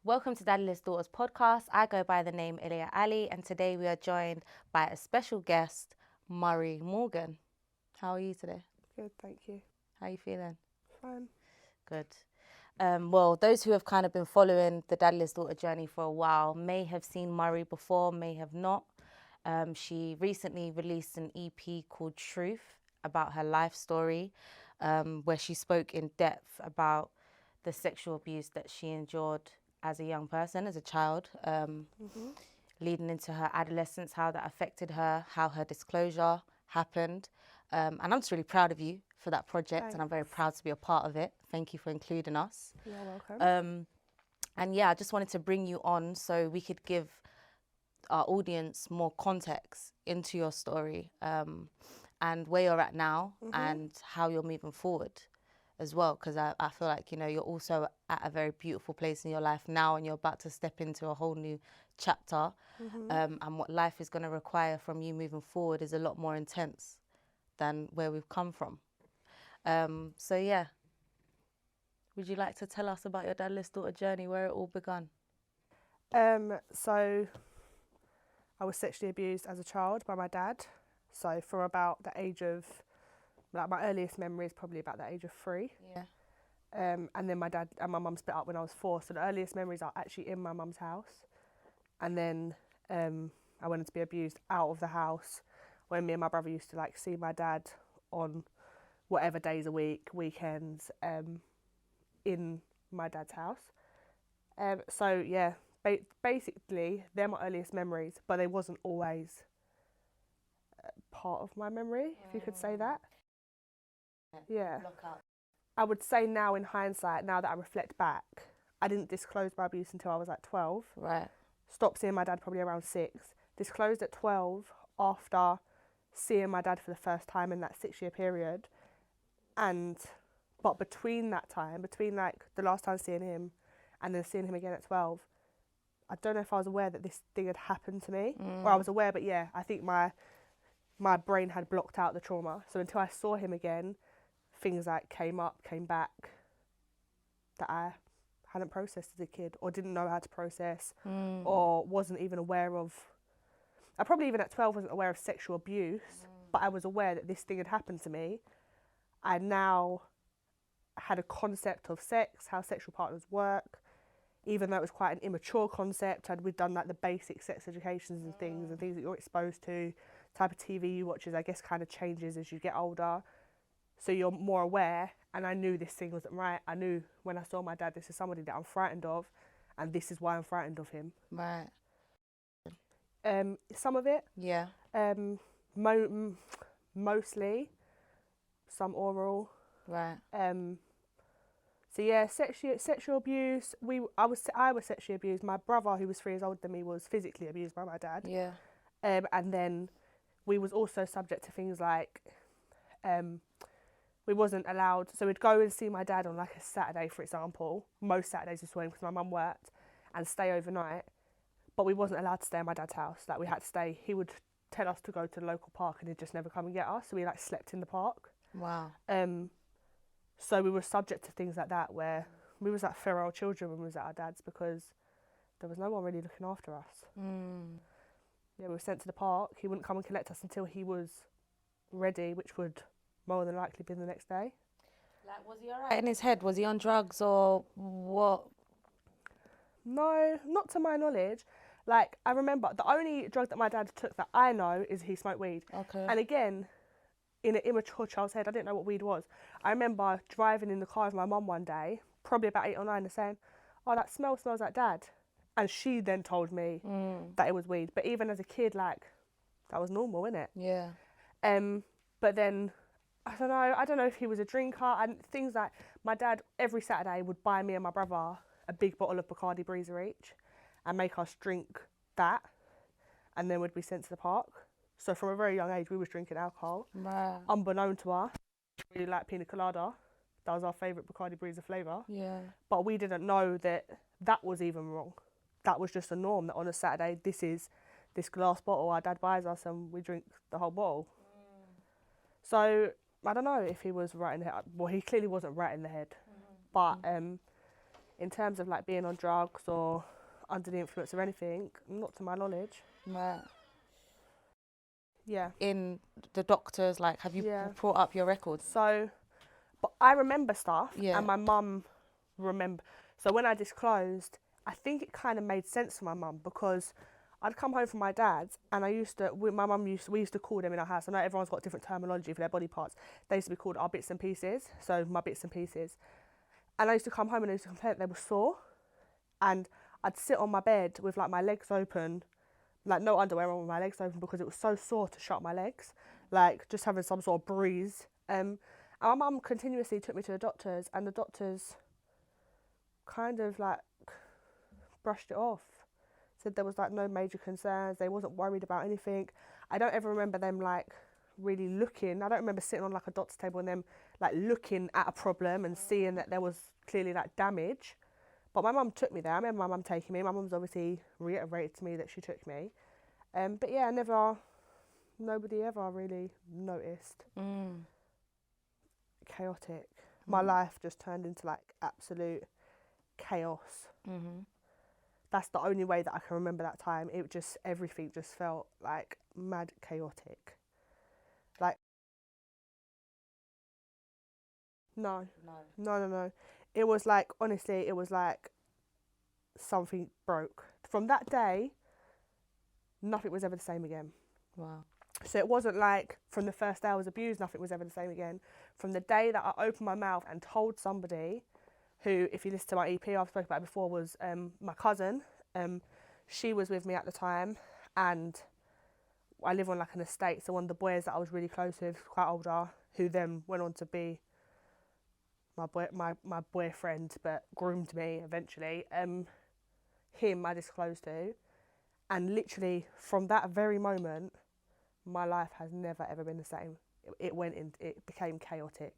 Welcome to Daddyless Daughters Podcast. I go by the name Aliyah Ali, and today we are joined by a special guest, Murray Morgan. How are you today? Good, thank you. How are you feeling? Fine. Good. Well, those who have kind of been following the Daddyless Daughter journey for a while may have seen Murray before, may have not. She recently released an EP called Truth about her life story, where she spoke in depth about the sexual abuse that she endured as a young person, as a child, leading into her adolescence, how that affected her, how her disclosure happened. And I'm just really proud of you for that project. And I'm very proud to be a part of it. Thank you for including us. You're welcome. And yeah, I just wanted to bring you on so we could give our audience more context into your story, and where you're at now and how you're moving forward as well, because I feel like, you know, you're also at a very beautiful place in your life now, and you're about to step into a whole new chapter. And what life is going to require from you moving forward is a lot more intense than where we've come from. So yeah, would you like to tell us about your Daddyless Daughter journey, where it all began? So I was sexually abused as a child by my dad. So from about the age of, like, my earliest memory is probably about the age of 3. Yeah. And then my dad and my mum split up when I was 4. So the earliest memories are actually in my mum's house. And then I wanted to be abused out of the house when me and my brother used to like see my dad on whatever days a week, weekends, in my dad's house. So yeah, basically they're my earliest memories, but they wasn't always part of my memory, if you could say that. Yeah. I would say now in hindsight, now that I reflect back, I didn't disclose my abuse until I was like 12. Right. Stopped seeing my dad probably around 6. Disclosed at 12 after seeing my dad for the first time in that 6-year period. But between that time, between like the last time seeing him and then seeing him again at 12, I don't know if I was aware that this thing had happened to me. Or I was aware, but yeah, I think my brain had blocked out the trauma. So until I saw him again, things like came back that I hadn't processed as a kid, or didn't know how to process, or wasn't even aware of. I probably even at 12 wasn't aware of sexual abuse, but I was aware that this thing had happened to me. I now had a concept of sex, how sexual partners work, even though it was quite an immature concept. We'd done like the basic sex educations and things that you're exposed to, type of TV you watch, I guess kind of changes as you get older. So you're more aware, and I knew this thing wasn't right. I knew when I saw my dad, this is somebody that I'm frightened of, and this is why I'm frightened of him. Right. Some of it. Yeah. Mostly. Some oral. Right. So yeah, sexual abuse. I was sexually abused. My brother, who was 3 years older than me, was physically abused by my dad. Yeah. And then we was also subject to things like, we wasn't allowed. So we'd go and see my dad on like a Saturday, for example. Most Saturdays we saw him because my mum worked, and stay overnight. But we wasn't allowed to stay in my dad's house. Like, we had to stay. He would tell us to go to the local park, and he'd just never come and get us. So we like slept in the park. Wow. So we were subject to things like that, where we was like feral children when we was at our dad's, because there was no one really looking after us. Yeah, we were sent to the park. He wouldn't come and collect us until he was ready, which would more than likely be the next day. Like, was he all right in his head? Was he on drugs or what? No, not to my knowledge. Like, I remember the only drug that my dad took that I know is he smoked weed. Okay. And again, in an immature child's head, I didn't know what weed was. I remember driving in the car with my mum one day, probably about 8 or 9, and saying, "Oh, that smells like dad." And she then told me that it was weed. But even as a kid, like, that was normal, innit? Yeah. But then, I don't know if he was a drinker, and things like, my dad every Saturday would buy me and my brother a big bottle of Bacardi Breezer each and make us drink that, and then we'd be sent to the park. So from a very young age, we was drinking alcohol. Right. Unbeknown to us, we really liked pina colada. That was our favourite Bacardi Breezer flavour. Yeah. But we didn't know that that was even wrong. That was just a norm, that on a Saturday, this is this glass bottle our dad buys us and we drink the whole bottle. So I don't know if he was right in the head. Well, he clearly wasn't right in the head. But in terms of like being on drugs or under the influence of anything, not to my knowledge. Right. Yeah. In the doctors, like, have you brought up your records? So, but I remember stuff, Yeah. and my mum remember. So when I disclosed, I think it kind of made sense for my mum, because I'd come home from my dad's, and we used to call them in our house. I know everyone's got different terminology for their body parts. They used to be called our bits and pieces, so my bits and pieces. And I used to come home and I used to complain that they were sore, and I'd sit on my bed with like my legs open, like no underwear on with my legs open, because it was so sore to shut my legs, like just having some sort of bruise. And my mum continuously took me to the doctors, and the doctors kind of like brushed it off, said there was like no major concerns, they wasn't worried about anything. I don't ever remember them like really looking. I don't remember sitting on like a doctor's table and them like looking at a problem and seeing that there was clearly like damage. But my mum took me there. I remember my mum taking me. My mum's obviously reiterated to me that she took me. But yeah, nobody ever really noticed. Chaotic. My life just turned into like absolute chaos. That's the only way that I can remember that time. Everything just felt like mad chaotic. Like, no. It was like, honestly, it was like something broke. From that day, nothing was ever the same again. Wow. So it wasn't like from the first day I was abused, nothing was ever the same again. From the day that I opened my mouth and told somebody, who, if you listen to my EP, I've spoken about it before, was my cousin. She was with me at the time, and I live on like an estate, so one of the boys that I was really close with, quite older, who then went on to be my boyfriend, but groomed me eventually. Him I disclosed to, and literally from that very moment, my life has never ever been the same. It became chaotic,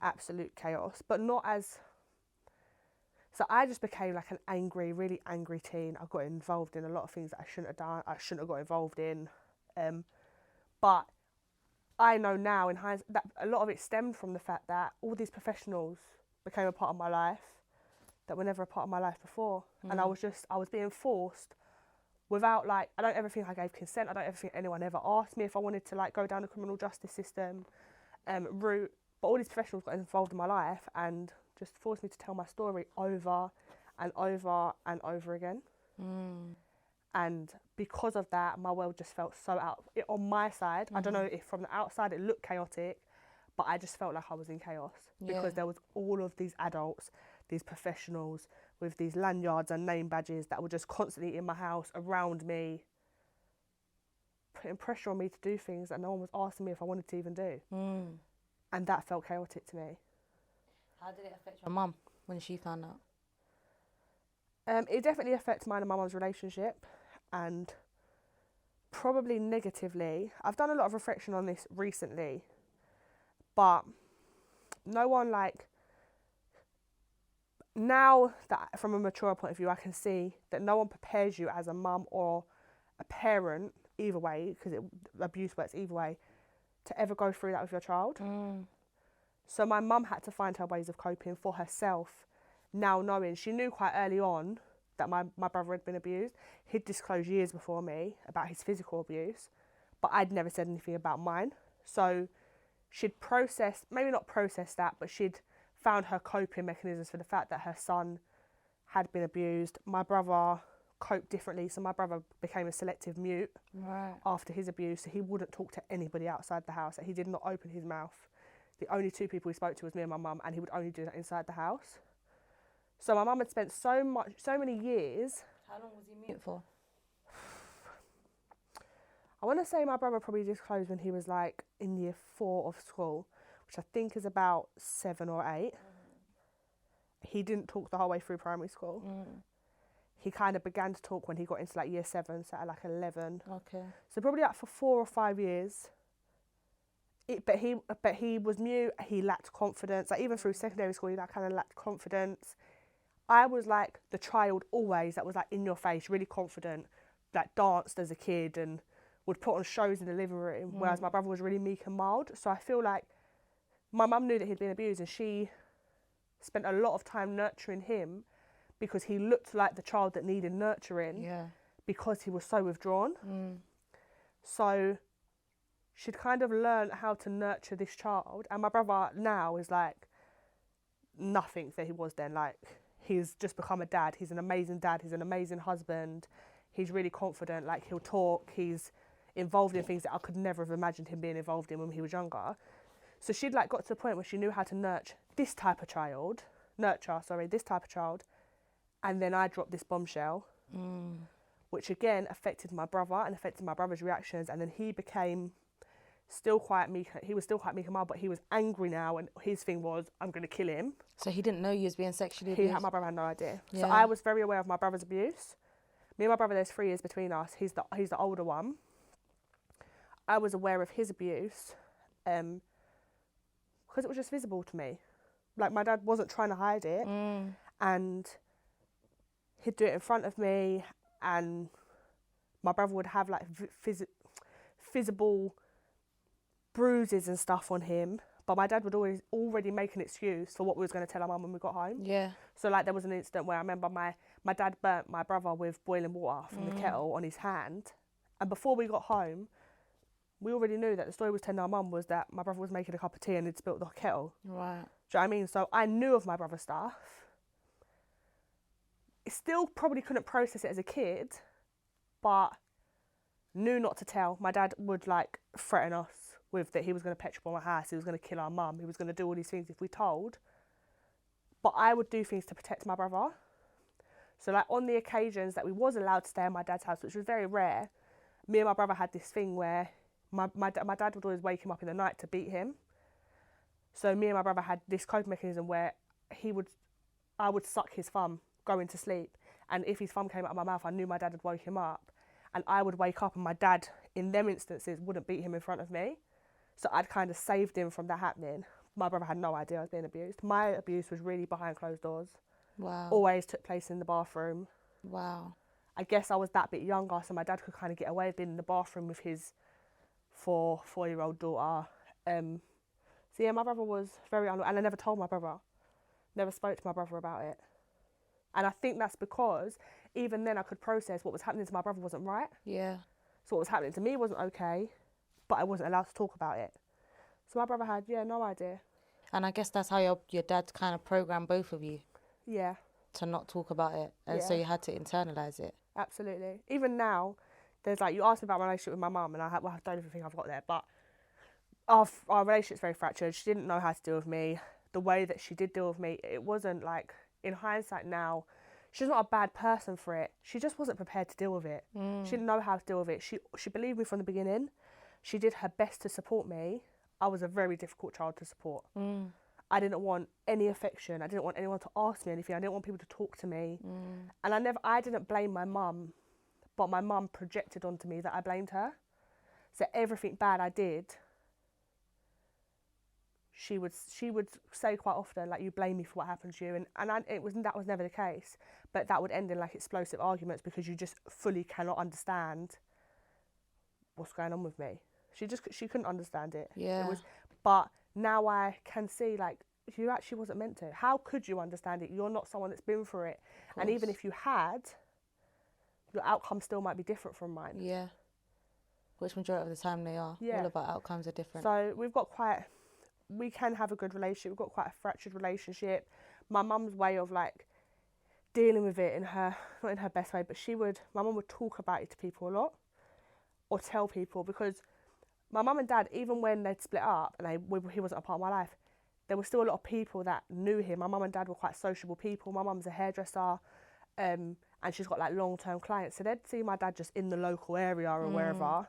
absolute chaos, but not as. So I just became like an really angry teen. I got involved in a lot of things that I shouldn't have done. I shouldn't have got involved in, but I know now in hindsight that a lot of it stemmed from the fact that all these professionals became a part of my life that were never a part of my life before. And I was being forced without, like, I don't ever think I gave consent. I don't ever think anyone ever asked me if I wanted to like go down the criminal justice system route. But all these professionals got involved in my life and just forced me to tell my story over and over and over again. And because of that, my world just felt so out. On my side, I don't know if from the outside it looked chaotic, but I just felt like I was in chaos because there was all of these adults, these professionals with these lanyards and name badges that were just constantly in my house, around me, putting pressure on me to do things that no one was asking me if I wanted to even do. And that felt chaotic to me. How did it affect your mum when she found out? It definitely affects mine and my mum's relationship, and probably negatively. I've done a lot of reflection on this recently, but no one, like, now that from a mature point of view, I can see that no one prepares you as a mum or a parent, either way, because abuse works either way, to ever go through that with your child. So my mum had to find her ways of coping for herself, now knowing, she knew quite early on that my brother had been abused. He'd disclosed years before me about his physical abuse, but I'd never said anything about mine. So she'd processed, maybe not processed that, but she'd found her coping mechanisms for the fact that her son had been abused. My brother coped differently, so my brother became a selective mute after his abuse, so he wouldn't talk to anybody outside the house. He did not open his mouth. The only two people he spoke to was me and my mum, and he would only do that inside the house. So my mum had spent so many years. How long was he mute for? I want to say my brother probably disclosed when he was like in year 4 of school, which I think is about 7 or 8. He didn't talk the whole way through primary school. He kind of began to talk when he got into like year 7, so at like 11. Okay. So probably like for 4 or 5 years. But he was mute. He lacked confidence. Like even through secondary school, he like kind of lacked confidence. I was like the child always that was like in your face, really confident, like danced as a kid and would put on shows in the living room, whereas my brother was really meek and mild. So I feel like my mum knew that he'd been abused, and she spent a lot of time nurturing him because he looked like the child that needed nurturing because he was so withdrawn. So she'd kind of learned how to nurture this child, and my brother now is like nothing that he was then. Like, he's just become a dad. He's an amazing dad. He's an amazing husband. He's really confident. Like, he'll talk. He's involved in things that I could never have imagined him being involved in when he was younger. So she'd like got to the point where she knew how to nurture this type of child, and then I dropped this bombshell, which again affected my brother and affected my brother's reactions, and then he became still quite meek. He was still quite meek and mild, but he was angry now, and his thing was, I'm going to kill him. So he didn't know you was being sexually abused? My brother had no idea. Yeah. So I was very aware of my brother's abuse. Me and my brother, there's 3 years between us. He's the older one. I was aware of his abuse because it was just visible to me. Like, my dad wasn't trying to hide it, and he'd do it in front of me, and my brother would have like visible bruises and stuff on him, but my dad would already make an excuse for what we was going to tell our mum when we got home. Yeah. So like, there was an incident where I remember my dad burnt my brother with boiling water from the kettle on his hand, and before we got home, we already knew that the story was telling our mum was that my brother was making a cup of tea and he'd spilt the kettle. Right. Do you know what I mean? So I knew of my brother's stuff. Still probably couldn't process it as a kid, but knew not to tell. My dad would like threaten us with that he was going to petrol my house, he was going to kill our mum, he was going to do all these things if we told. But I would do things to protect my brother. So like, on the occasions that we was allowed to stay in my dad's house, which was very rare, me and my brother had this thing where my dad would always wake him up in the night to beat him. So me and my brother had this coping mechanism where I would suck his thumb going to sleep, and if his thumb came out of my mouth, I knew my dad had woke him up, and I would wake up and my dad in them instances wouldn't beat him in front of me. So I'd kind of saved him from that happening. My brother had no idea I was being abused. My abuse was really behind closed doors. Wow. Always took place in the bathroom. Wow. I guess I was that bit younger, so my dad could kind of get away with being in the bathroom with his 4-year-old daughter. So yeah, my brother was very and I never told my brother. Never spoke to my brother about it. And I think that's because even then I could process what was happening to my brother wasn't right. Yeah. So what was happening to me wasn't okay, but I wasn't allowed to talk about it. So my brother had, no idea. And I guess that's how your dad kind of programmed both of you. Yeah. To not talk about it. And so you had to internalise it. Absolutely. Even now, there's like, you asked me about my relationship with my mum, and I don't even think I've got there, but our relationship's very fractured. She didn't know how to deal with me. The way that she did deal with me, it wasn't like, in hindsight now, she's not a bad person for it. She just wasn't prepared to deal with it. She didn't know how to deal with it. She believed me from the beginning. She did her best to support me. I was a very difficult child to support. I didn't want any affection. I didn't want anyone to ask me anything. I didn't want people to talk to me. And I didn't blame my mum, but my mum projected onto me that I blamed her. So everything bad I did, she would say quite often, like, you blame me for what happened to you, and that was never the case. But that would end in like explosive arguments because you just fully cannot understand what's going on with me. She couldn't understand it. Yeah. But now I can see, like, you actually wasn't meant to. How could you understand it? You're not someone that's been through it. And even if you had, your outcome still might be different from mine. Yeah. Which majority of the time they are. Yeah. All of our outcomes are different. So we can have a good relationship. We've got quite a fractured relationship. My mum's way of like dealing with it not in her best way, but my mum would talk about it to people a lot, or tell people, because my mum and dad, even when they'd split up and he wasn't a part of my life, there were still a lot of people that knew him. My mum and dad were quite sociable people. My mum's a hairdresser, and she's got like long-term clients. So they'd see my dad just in the local area or wherever,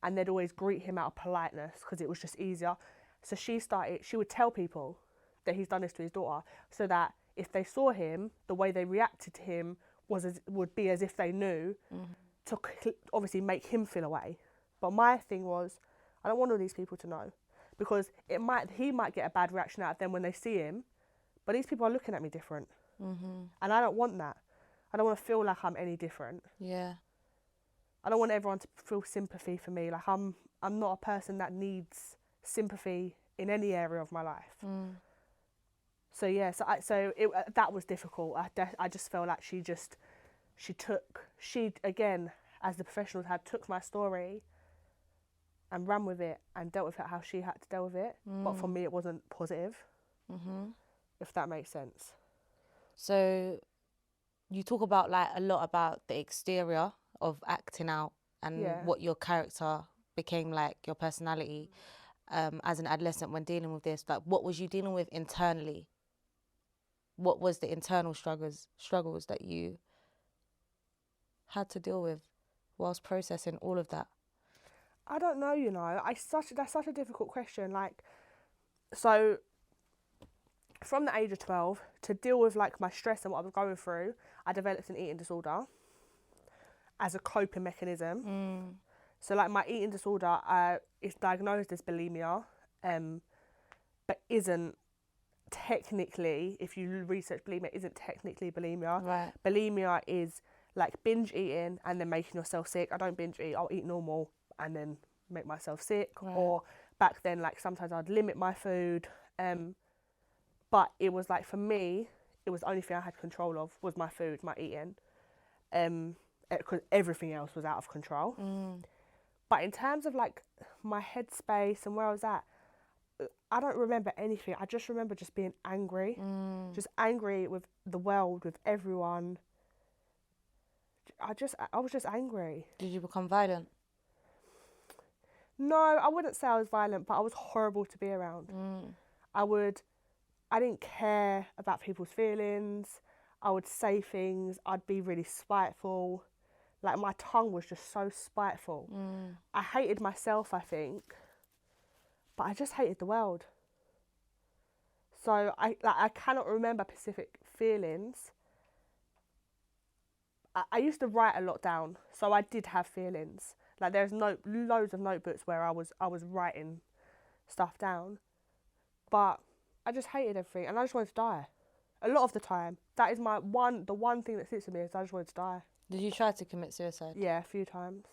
and they'd always greet him out of politeness because it was just easier. So she would tell people that he's done this to his daughter, so that if they saw him, the way they reacted to him would be as if they knew, to obviously make him feel away. But my thing was, I don't want all these people to know, because he might get a bad reaction out of them when they see him, but these people are looking at me different. And I don't want that. I don't want to feel like I'm any different. Yeah. I don't want everyone to feel sympathy for me. Like, I'm not a person that needs sympathy in any area of my life. So yeah, that was difficult. I just felt like she again, as the professionals took my story and ran with it and dealt with it how she had to deal with it. But for me, it wasn't positive. If that makes sense. So you talk about like a lot about the exterior of acting out and what your character became like, your personality, as an adolescent when dealing with this. Like, what was you dealing with internally? What was the internal struggles that you had to deal with whilst processing all of that? I don't know, that's such a difficult question. Like, so from the age of 12, to deal with like my stress and what I was going through, I developed an eating disorder as a coping mechanism. So like my eating disorder is diagnosed as bulimia, but isn't technically, if you research bulimia, isn't technically bulimia. Right. Bulimia is like binge eating and then making yourself sick. I don't binge eat, I'll eat normal and then make myself sick. Right. Or back then, like sometimes I'd limit my food. But it was like, for me, it was the only thing I had control of was my food, my eating. Because everything else was out of control. But in terms of like my headspace and where I was at, I don't remember anything. I just remember just being angry. Just angry with the world, with everyone. I was just angry. Did you become violent? No, I wouldn't say I was violent, but I was horrible to be around. I didn't care about people's feelings. I would say things. I'd be really spiteful. Like, my tongue was just so spiteful. I hated myself, I think, but I just hated the world. So I cannot remember specific feelings. I used to write a lot down, so I did have feelings. Like, there's loads of notebooks where I was writing stuff down, but I just hated everything, and I just wanted to die. A lot of the time, that is the one thing that sits with me is I just wanted to die. Did you try to commit suicide? Yeah, a few times.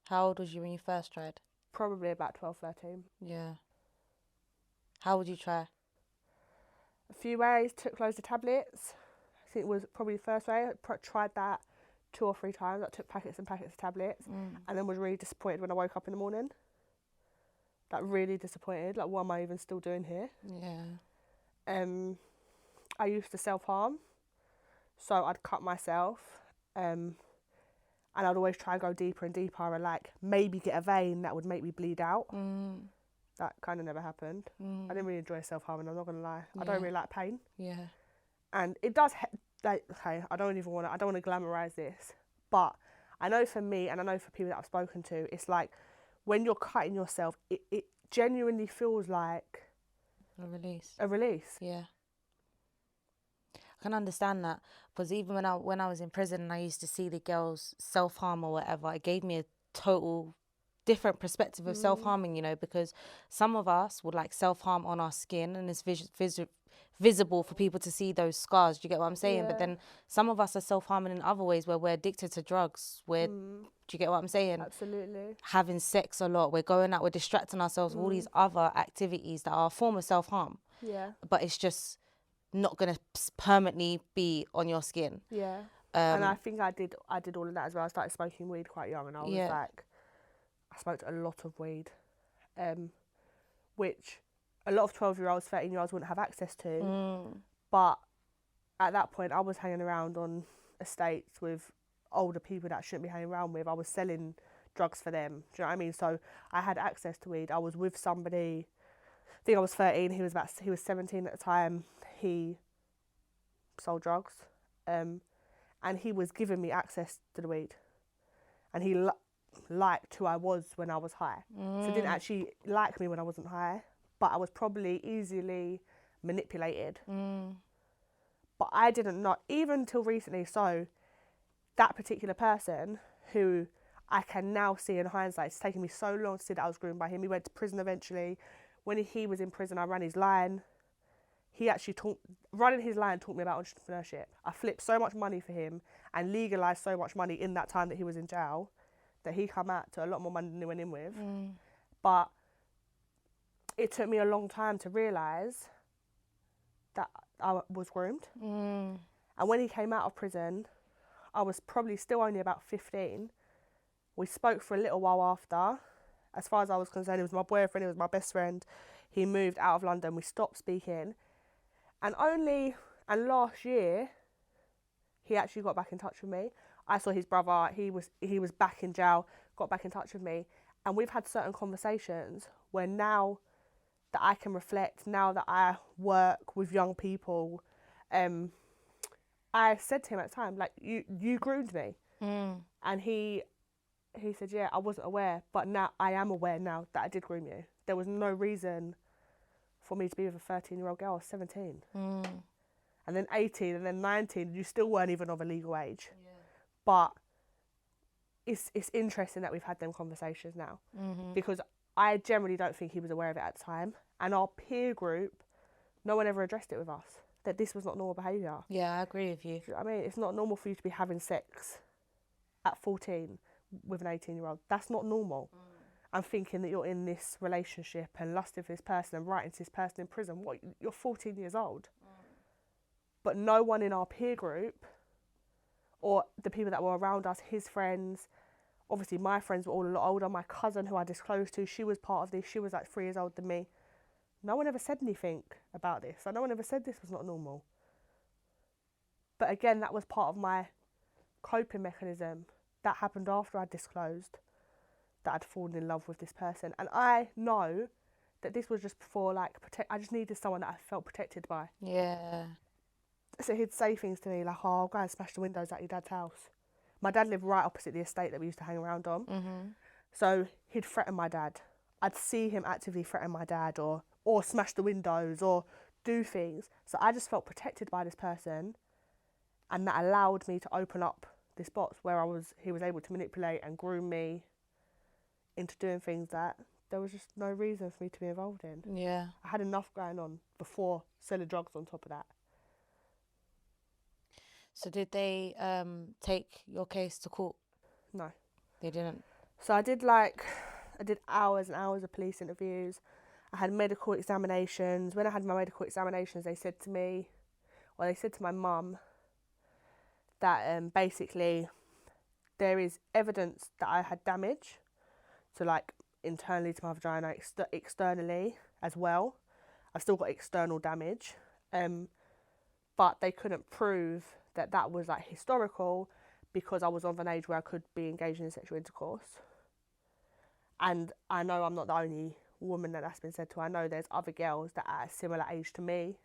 How old was you when you first tried? Probably about 12, 13. Yeah. How would you try? A few ways, took loads of tablets. I think it was probably the first way. I tried that 2 or 3 times. I took packets and packets of tablets, and then was really disappointed when I woke up in the morning. Like, really disappointed. Like, what am I even still doing here? Yeah. I used to self-harm. So I'd cut myself. And I'd always try and go deeper and deeper and like maybe get a vein that would make me bleed out. That kind of never happened. I didn't really enjoy self-harming, I'm not going to lie. I don't really like pain. Yeah. And it does, okay, I don't want to glamorise this, but I know for me and I know for people that I've spoken to, it's like when you're cutting yourself, it genuinely feels like a release. Yeah. I can understand that, because even when I was in prison and I used to see the girls self-harm or whatever, it gave me a total different perspective of self-harming, because some of us would like self-harm on our skin and it's visible for people to see those scars. Do you get what I'm saying? Yeah. But then some of us are self-harming in other ways where we're addicted to drugs. Do you get what I'm saying? Absolutely. Having sex a lot. We're going out, we're distracting ourselves with all these other activities that are a form of self-harm. Yeah. But it's just not going to permanently be on your skin. Yeah. And I think I did all of that as well. I started smoking weed quite young, and I was like, I smoked a lot of weed, which a lot of 12-year-olds, 13-year-olds wouldn't have access to. But at that point, I was hanging around on estates with older people that I shouldn't be hanging around with. I was selling drugs for them. Do you know what I mean? So I had access to weed. I was with somebody, I think I was 13, he was 17 at the time. He sold drugs, and he was giving me access to the weed, and he liked who I was when I was high. So he didn't actually like me when I wasn't high, but I was probably easily manipulated. But I didn't know, even until recently. So that particular person, who I can now see in hindsight, it's taken me so long to see that I was groomed by him. He went to prison eventually. When he was in prison, I ran his line. He actually running his line taught me about entrepreneurship. I flipped so much money for him and legalised so much money in that time that he was in jail, that he come out to a lot more money than he went in with. But it took me a long time to realise that I was groomed. And when he came out of prison, I was probably still only about 15. We spoke for a little while after. As far as I was concerned, he was my boyfriend, he was my best friend. He moved out of London, we stopped speaking. And last year, he actually got back in touch with me. I saw his brother, he was back in jail, got back in touch with me. And we've had certain conversations where now that I can reflect, now that I work with young people, I said to him at the time, like, you groomed me. And he said, yeah, I wasn't aware, but now I am aware now that I did groom you. There was no reason for me to be with a 13-year-old girl. I was 17. And then 18, and then 19, you still weren't even of a legal age. Yeah. But it's interesting that we've had them conversations now. Because I generally don't think he was aware of it at the time. And our peer group, no one ever addressed it with us, that this was not normal behaviour. Yeah, I agree with you. I mean, it's not normal for you to be having sex at 14 with an 18-year-old. That's not normal. And thinking that you're in this relationship and lusting for this person and writing to this person in prison. What? You're 14 years old. But no one in our peer group or the people that were around us, his friends, obviously my friends were all a lot older. My cousin, who I disclosed to, she was part of this. She was like 3 years older than me. No one ever said anything about this. No one ever said this was not normal. But again, that was part of my coping mechanism. That happened after I disclosed that I'd fallen in love with this person. And I know that this was just for, like, I just needed someone that I felt protected by. Yeah. So he'd say things to me like, oh, I'll go and smash the windows at your dad's house. My dad lived right opposite the estate that we used to hang around on. So he'd threaten my dad. I'd see him actively threaten my dad or smash the windows or do things. So I just felt protected by this person, and that allowed me to open up this box where he was able to manipulate and groom me into doing things that there was just no reason for me to be involved in. Yeah. I had enough going on before selling drugs on top of that. So did they take your case to court? No. They didn't? So I did hours and hours of police interviews. I had medical examinations. When I had my medical examinations, they said to my mum that basically there is evidence that I had damage, so like internally to my vagina, externally as well. I've still got external damage, but they couldn't prove that was like historical because I was of an age where I could be engaged in sexual intercourse. And I know I'm not the only woman that's been said to. I know there's other girls that are at a similar age to me,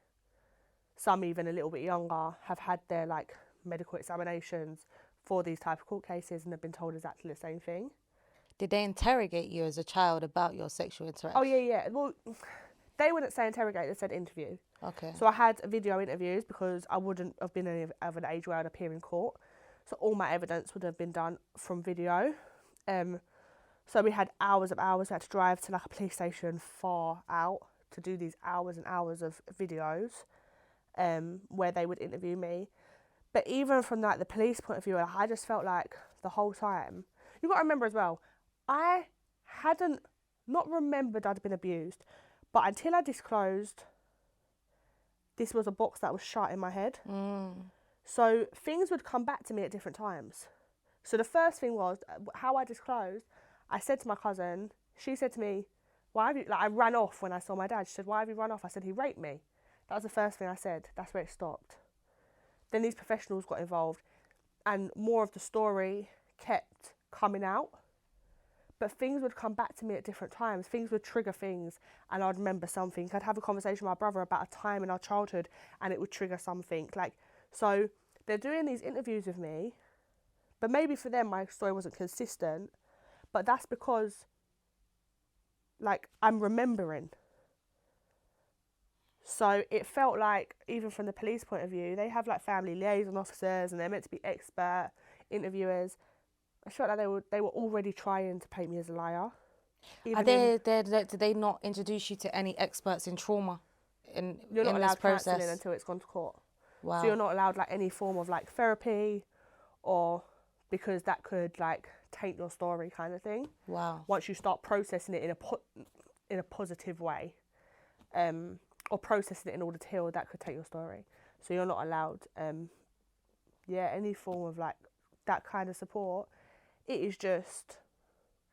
some even a little bit younger, have had their like medical examinations for these type of court cases and have been told exactly the same thing. Did they interrogate you as a child about your sexual interaction? Oh yeah. Well, they wouldn't say interrogate, they said interview. Okay. So I had video interviews because I wouldn't have been of an age where I'd appear in court. So all my evidence would have been done from video. So we had hours of hours. We had to drive to like a police station far out to do these hours and hours of videos where they would interview me. But even from like the police point of view, I just felt like the whole time, you've got to remember as well, I hadn't not remembered I'd been abused, but until I disclosed, this was a box that was shut in my head. So things would come back to me at different times. So the first thing was how I disclosed. I said to my cousin, she said to me, why have you, like I ran off when I saw my dad. She said, why have you run off? I said, he raped me. That was the first thing I said. That's where it stopped. Then these professionals got involved and more of the story kept coming out. But things would come back to me at different times. Things would trigger things and I'd remember something. I'd have a conversation with my brother about a time in our childhood and it would trigger something. So they're doing these interviews with me, but maybe for them my story wasn't consistent, but that's because I'm remembering. So it felt like, even from the police point of view, they have family liaison officers and they're meant to be expert interviewers. I felt like they were already trying to paint me as a liar. Did they not introduce you to any experts in trauma in this process? You're not allowed counselling until it's gone to court. Wow. So you're not allowed any form of therapy, or because that could taint your story kind of thing. Wow. Once you start processing it in a positive way, or processing it in order to heal, that could take your story. So you're not allowed, any form of like that kind of support. It is just,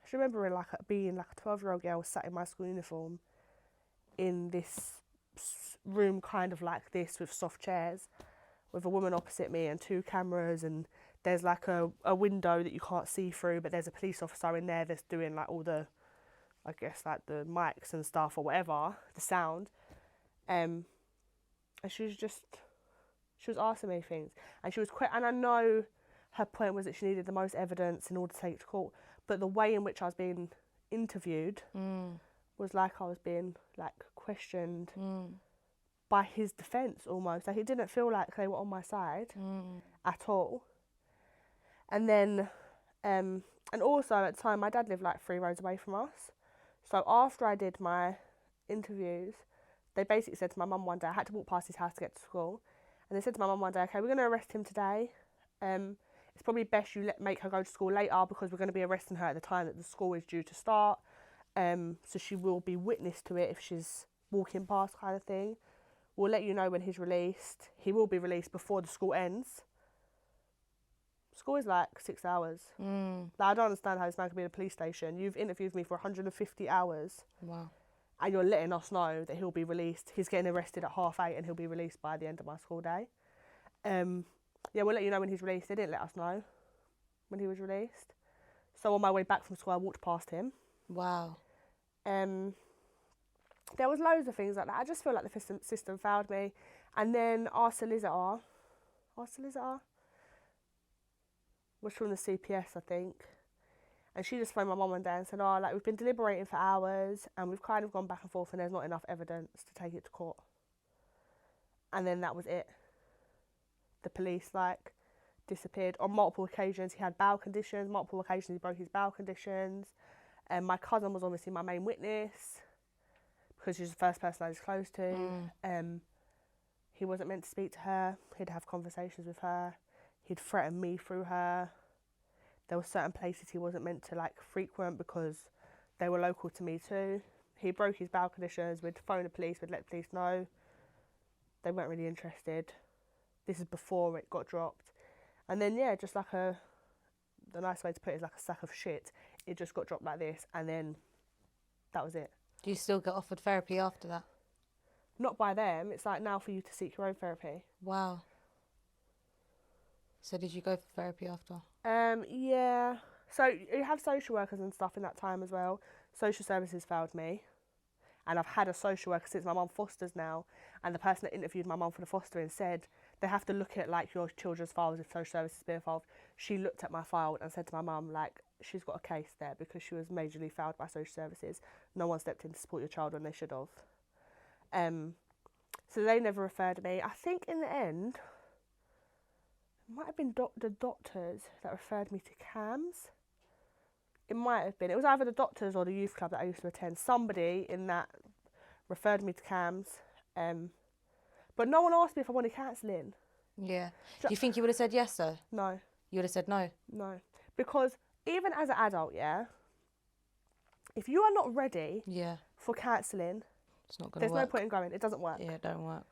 I just remember being like a 12-year-old girl sat in my school uniform in this room kind of like this with soft chairs with a woman opposite me and 2 cameras, and there's like a window that you can't see through, but there's a police officer in there that's doing like all the, I guess, like the mics and stuff or whatever, the sound. And she was asking me things, and she was and I know her point was that she needed the most evidence in order to take it to court, but the way in which I was being interviewed was like I was being like questioned by his defence almost. Like, it didn't feel like they were on my side at all. And then, and also at the time, my dad lived like 3 roads away from us. So after I did my interviews, they basically said to my mum one day, I had to walk past his house to get to school, and they said to my mum one day, okay, we're going to arrest him today. It's probably best you make her go to school later, because we're going to be arresting her at the time that the school is due to start. So she will be witness to it if she's walking past, kind of thing. We'll let you know when he's released. He will be released before the school ends. School is like 6 hours. Like, I don't understand how this man could be in a police station. You've interviewed me for 150 hours. Wow. And you're letting us know that he'll be released. He's getting arrested at 8:30 and he'll be released by the end of my school day. We'll let you know when he's released. They didn't let us know when he was released. So on my way back from school, I walked past him. Wow. There was loads of things like that. I just feel like the system failed me. And then our solicitor was from the CPS, I think. And she just phoned my mum one day and said, we've been deliberating for hours and we've kind of gone back and forth and there's not enough evidence to take it to court. And then that was it. The police, disappeared. On multiple occasions, he had bowel conditions. Multiple occasions, he broke his bowel conditions. And my cousin was obviously my main witness because she's the first person I was close to. He wasn't meant to speak to her. He'd have conversations with her. He'd threaten me through her. There were certain places he wasn't meant to frequent because they were local to me too. He broke his bowel conditions. We'd phone the police. We'd let the police know. They weren't really interested. This is before it got dropped. And then, just the nice way to put it is like a sack of shit. It just got dropped like this, and then that was it. Do you still get offered therapy after that? Not by them. It's like now for you to seek your own therapy. Wow. So did you go for therapy after? Yeah. So you have social workers and stuff in that time as well. Social services failed me. And I've had a social worker since my mum fosters now. And the person that interviewed my mum for the fostering said they have to look at your children's files if social services been involved. She looked at my file and said to my mum, she's got a case there because she was majorly failed by social services. No one stepped in to support your child when they should have. So they never referred me. I think in the end, it might have been the doctors that referred me to CAMS. It might have been. It was either the doctors or the youth club that I used to attend. Somebody in that referred me to CAMS. But no one asked me if I wanted counselling. Yeah. Do you think you would have said yes, though? No. You would have said no? No. Because even as an adult, if you are not ready for counselling, it's not going to work. There's no point in going. It doesn't work. Yeah, it don't work.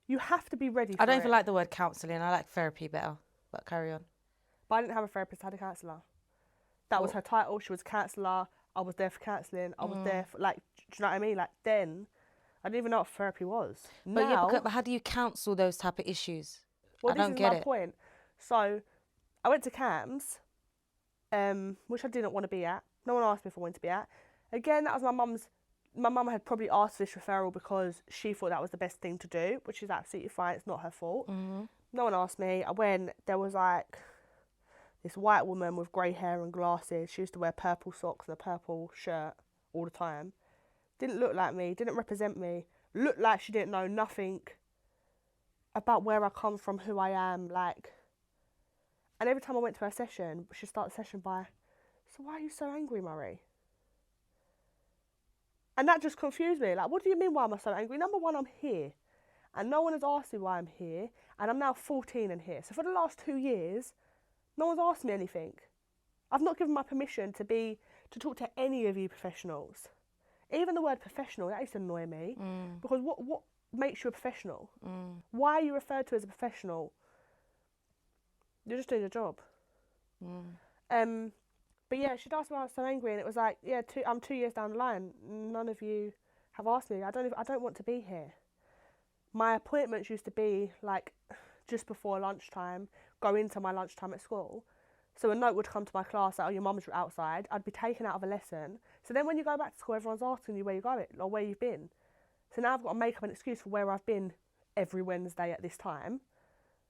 You have to be ready for it. I don't even like the word counselling. I like therapy better. But carry on. But I didn't have a therapist. I had a counsellor. That was her title. She was a counsellor. I was there for counselling. I was there for, do you know what I mean? Then, I didn't even know what therapy was. But how do you counsel those type of issues? Well, I don't get it. This is my point. So, I went to CAMS, which I didn't want to be at. No one asked me if I wanted to be at. Again, that was my mum's. My mum had probably asked for this referral because she thought that was the best thing to do, which is absolutely fine. It's not her fault. Mm-hmm. No one asked me. I went. There was this white woman with grey hair and glasses. She used to wear purple socks and a purple shirt all the time. Didn't look like me. Didn't represent me. Looked like she didn't know nothing about where I come from, who I am. And every time I went to her session, she'd start the session by, "So why are you so angry, Murray?" And that just confused me. What do you mean, why am I so angry? Number one, I'm here. And no one has asked me why I'm here. And I'm now 14 and here. So for the last 2 years, no one's asked me anything. I've not given my permission to talk to any of you professionals. Even the word professional, that used to annoy me. Because makes you a professional? Why are you referred to as a professional? You're just doing your job. But yeah, she'd asked me why I was so angry, and it was like, yeah, I'm 2 years down the line. None of you have asked me. I don't want to be here. My appointments used to be like just before lunchtime, go into my lunchtime at school. So a note would come to my class that, oh, your mum's outside. I'd be taken out of a lesson. So then when you go back to school, everyone's asking you where you're going or where you've been. So now I've got to make up an excuse for where I've been every Wednesday at this time,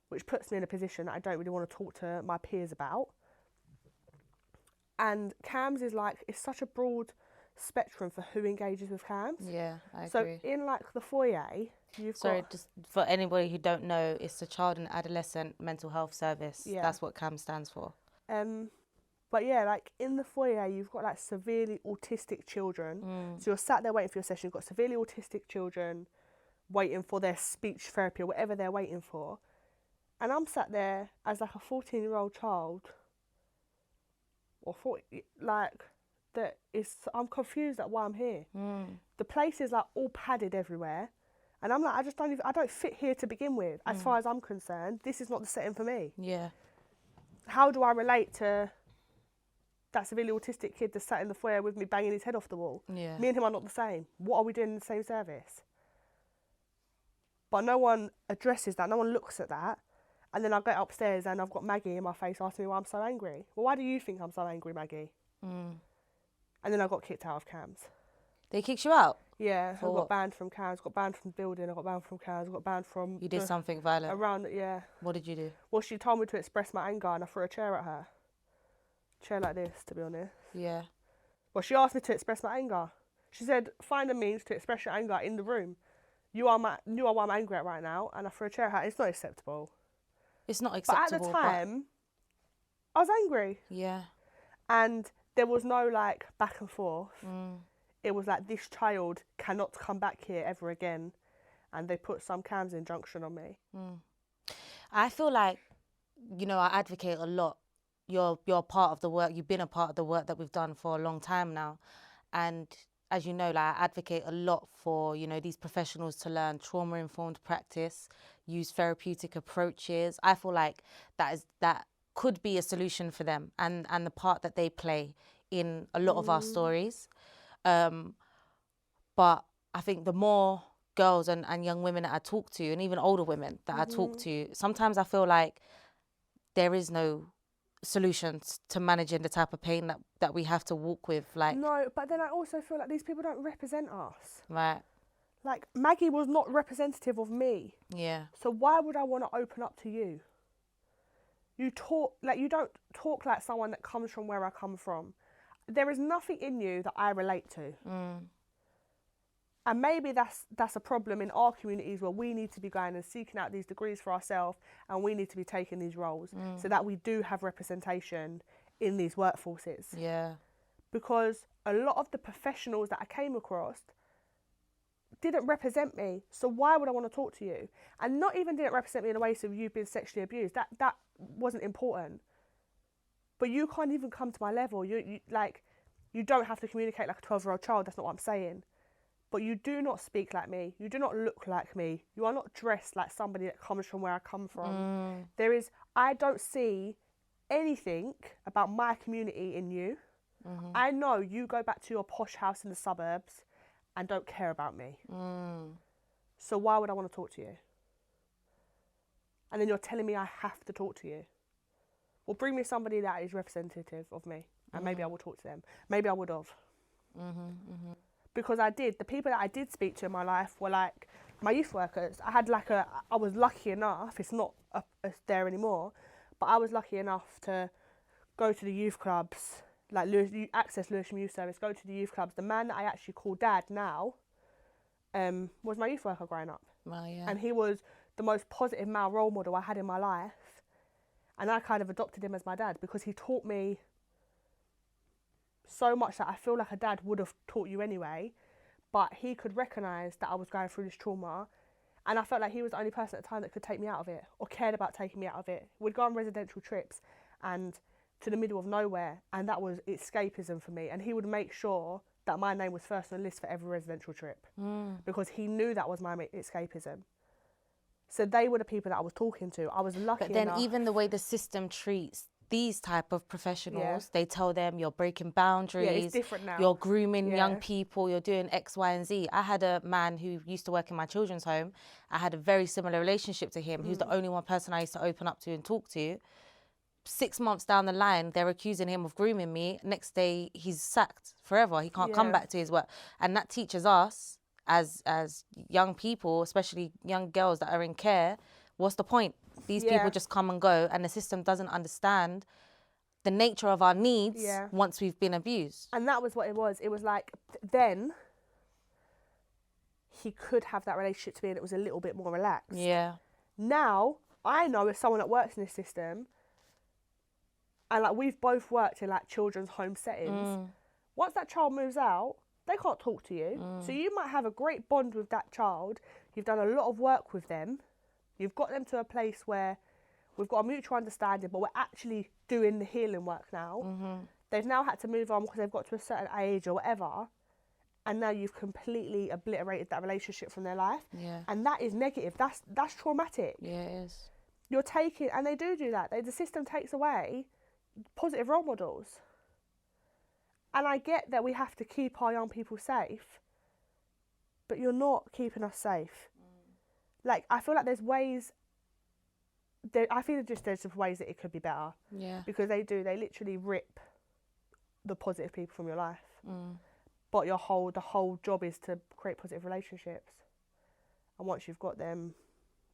which puts me in a position that I don't really want to talk to my peers about. And CAMHS is like, it's such a broad spectrum for who engages with CAMHS. Yeah, I agree. So in like the foyer, Sorry, just for anybody who don't know, it's the Child and Adolescent Mental Health Service. Yeah. That's what CAMHS stands for. But yeah, like in the foyer, you've got like severely autistic children. So you're sat there waiting for your session. You've got severely autistic children waiting for their speech therapy or whatever they're waiting for. And I'm sat there as like a 14-year-old child, or 40, like I'm confused at why I'm here. The place is like all padded everywhere, and I'm like, I don't fit here to begin with. As far as I'm concerned, this is not the setting for me. Yeah. How do I relate to that severely autistic kid that sat in the foyer with me banging his head off the wall? Yeah. Me and him are not the same. What are we doing in the same service? But no one addresses that. No one looks at that. And then I get upstairs and I've got Maggie in my face asking me why I'm so angry. Well, why do you think I'm so angry, Maggie? And then I got kicked out of CAMHS. They kicked you out? Yeah, I For got what? banned from CAMHS, got banned from the building, I got banned from CAMHS, got banned from... You did something violent? Around, yeah. What did you do? Well, she told me to express my anger and I threw a chair at her. Chair like this, to be honest. Yeah. Well, she asked me to express my anger. She said, find a means to express your anger in the room. You are why I'm angry at right now, and I threw a chair at her. It's not acceptable. It's not acceptable. But at the time, I was angry. Yeah. And there was no like back and forth. It was like, this child cannot come back here ever again. And they put some CAMHS injunction on me. I feel like, I advocate a lot. You're part of the work. You've been a part of the work that we've done for a long time now. And as you know, like, I advocate a lot for, these professionals to learn trauma-informed practice, use therapeutic approaches. I feel like that could be a solution for them and the part that they play in a lot of our stories. But I think the more girls and young women that I talk to, and even older women that I talk to, sometimes I feel like there is no solutions to managing the type of pain that we have to walk with. Like, no, but then I also feel like these people don't represent us. Right. Like, Maggie was not representative of me. Yeah. So why would I want to open up to you? You don't talk like someone that comes from where I come from. There is nothing in you that I relate to. And maybe that's a problem in our communities, where we need to be going and seeking out these degrees for ourselves, and we need to be taking these roles so that we do have representation in these workforces. Yeah. Because a lot of the professionals that I came across didn't represent me. So why would I want to talk to you? And not even didn't represent me in a way of you being sexually abused. That wasn't important. But you can't even come to my level. You don't have to communicate like a 12-year-old child. That's not what I'm saying. But you do not speak like me. You do not look like me. You are not dressed like somebody that comes from where I come from. I don't see anything about my community in you. I know you go back to your posh house in the suburbs and don't care about me. So why would I want to talk to you? And then you're telling me I have to talk to you. Well, bring me somebody that is representative of me, and maybe I will talk to them. Maybe I would have. Because I did. The people that I did speak to in my life were like my youth workers. I was lucky enough, it's not there anymore, but I was lucky enough to go to the youth clubs, like access Lewisham Youth Service, go to the youth clubs. The man that I actually call dad now was my youth worker growing up. Well, yeah. And he was the most positive male role model I had in my life. And I kind of adopted him as my dad because he taught me so much that I feel like a dad would have taught you anyway, but he could recognise that I was going through this trauma, and I felt like he was the only person at the time that could take me out of it or cared about taking me out of it. We'd go on residential trips and to the middle of nowhere, and that was escapism for me, and he would make sure that my name was first on the list for every residential trip because he knew that was my escapism. So they were the people that I was talking to. I was lucky But then enough. even the way the system treats these type of professionals, Yeah. they tell them you're breaking boundaries. Yeah, it's different now. You're grooming young Yeah. people. You're doing X, Y, and Z. I had a man who used to work in my children's home. I had a very similar relationship to him. Who's the only one person I used to open up to and talk to. 6 months down the line, they're accusing him of grooming me. Next day, he's sacked forever. He can't come back to his work. And that teaches us as young people, especially young girls that are in care, what's the point? These people just come and go, and the system doesn't understand the nature of our needs once we've been abused. And that was what it was. It was like, then he could have that relationship to me and it was a little bit more relaxed. Yeah. Now, I know as someone that works in this system, and like we've both worked in like children's home settings, once that child moves out, they can't talk to you. So you might have a great bond with that child. You've done a lot of work with them. You've got them to a place where we've got a mutual understanding, but we're actually doing the healing work now. They've now had to move on because they've got to a certain age or whatever. And now you've completely obliterated that relationship from their life. Yeah. And that is negative. That's traumatic. Yeah, it is. You're taking, and they do that. The system takes away positive role models. And I get that we have to keep our young people safe, but you're not keeping us safe. Like, I feel like there's ways, I feel there's just ways that it could be better. Yeah. Because they literally rip the positive people from your life. But the whole job is to create positive relationships. And once you've got them,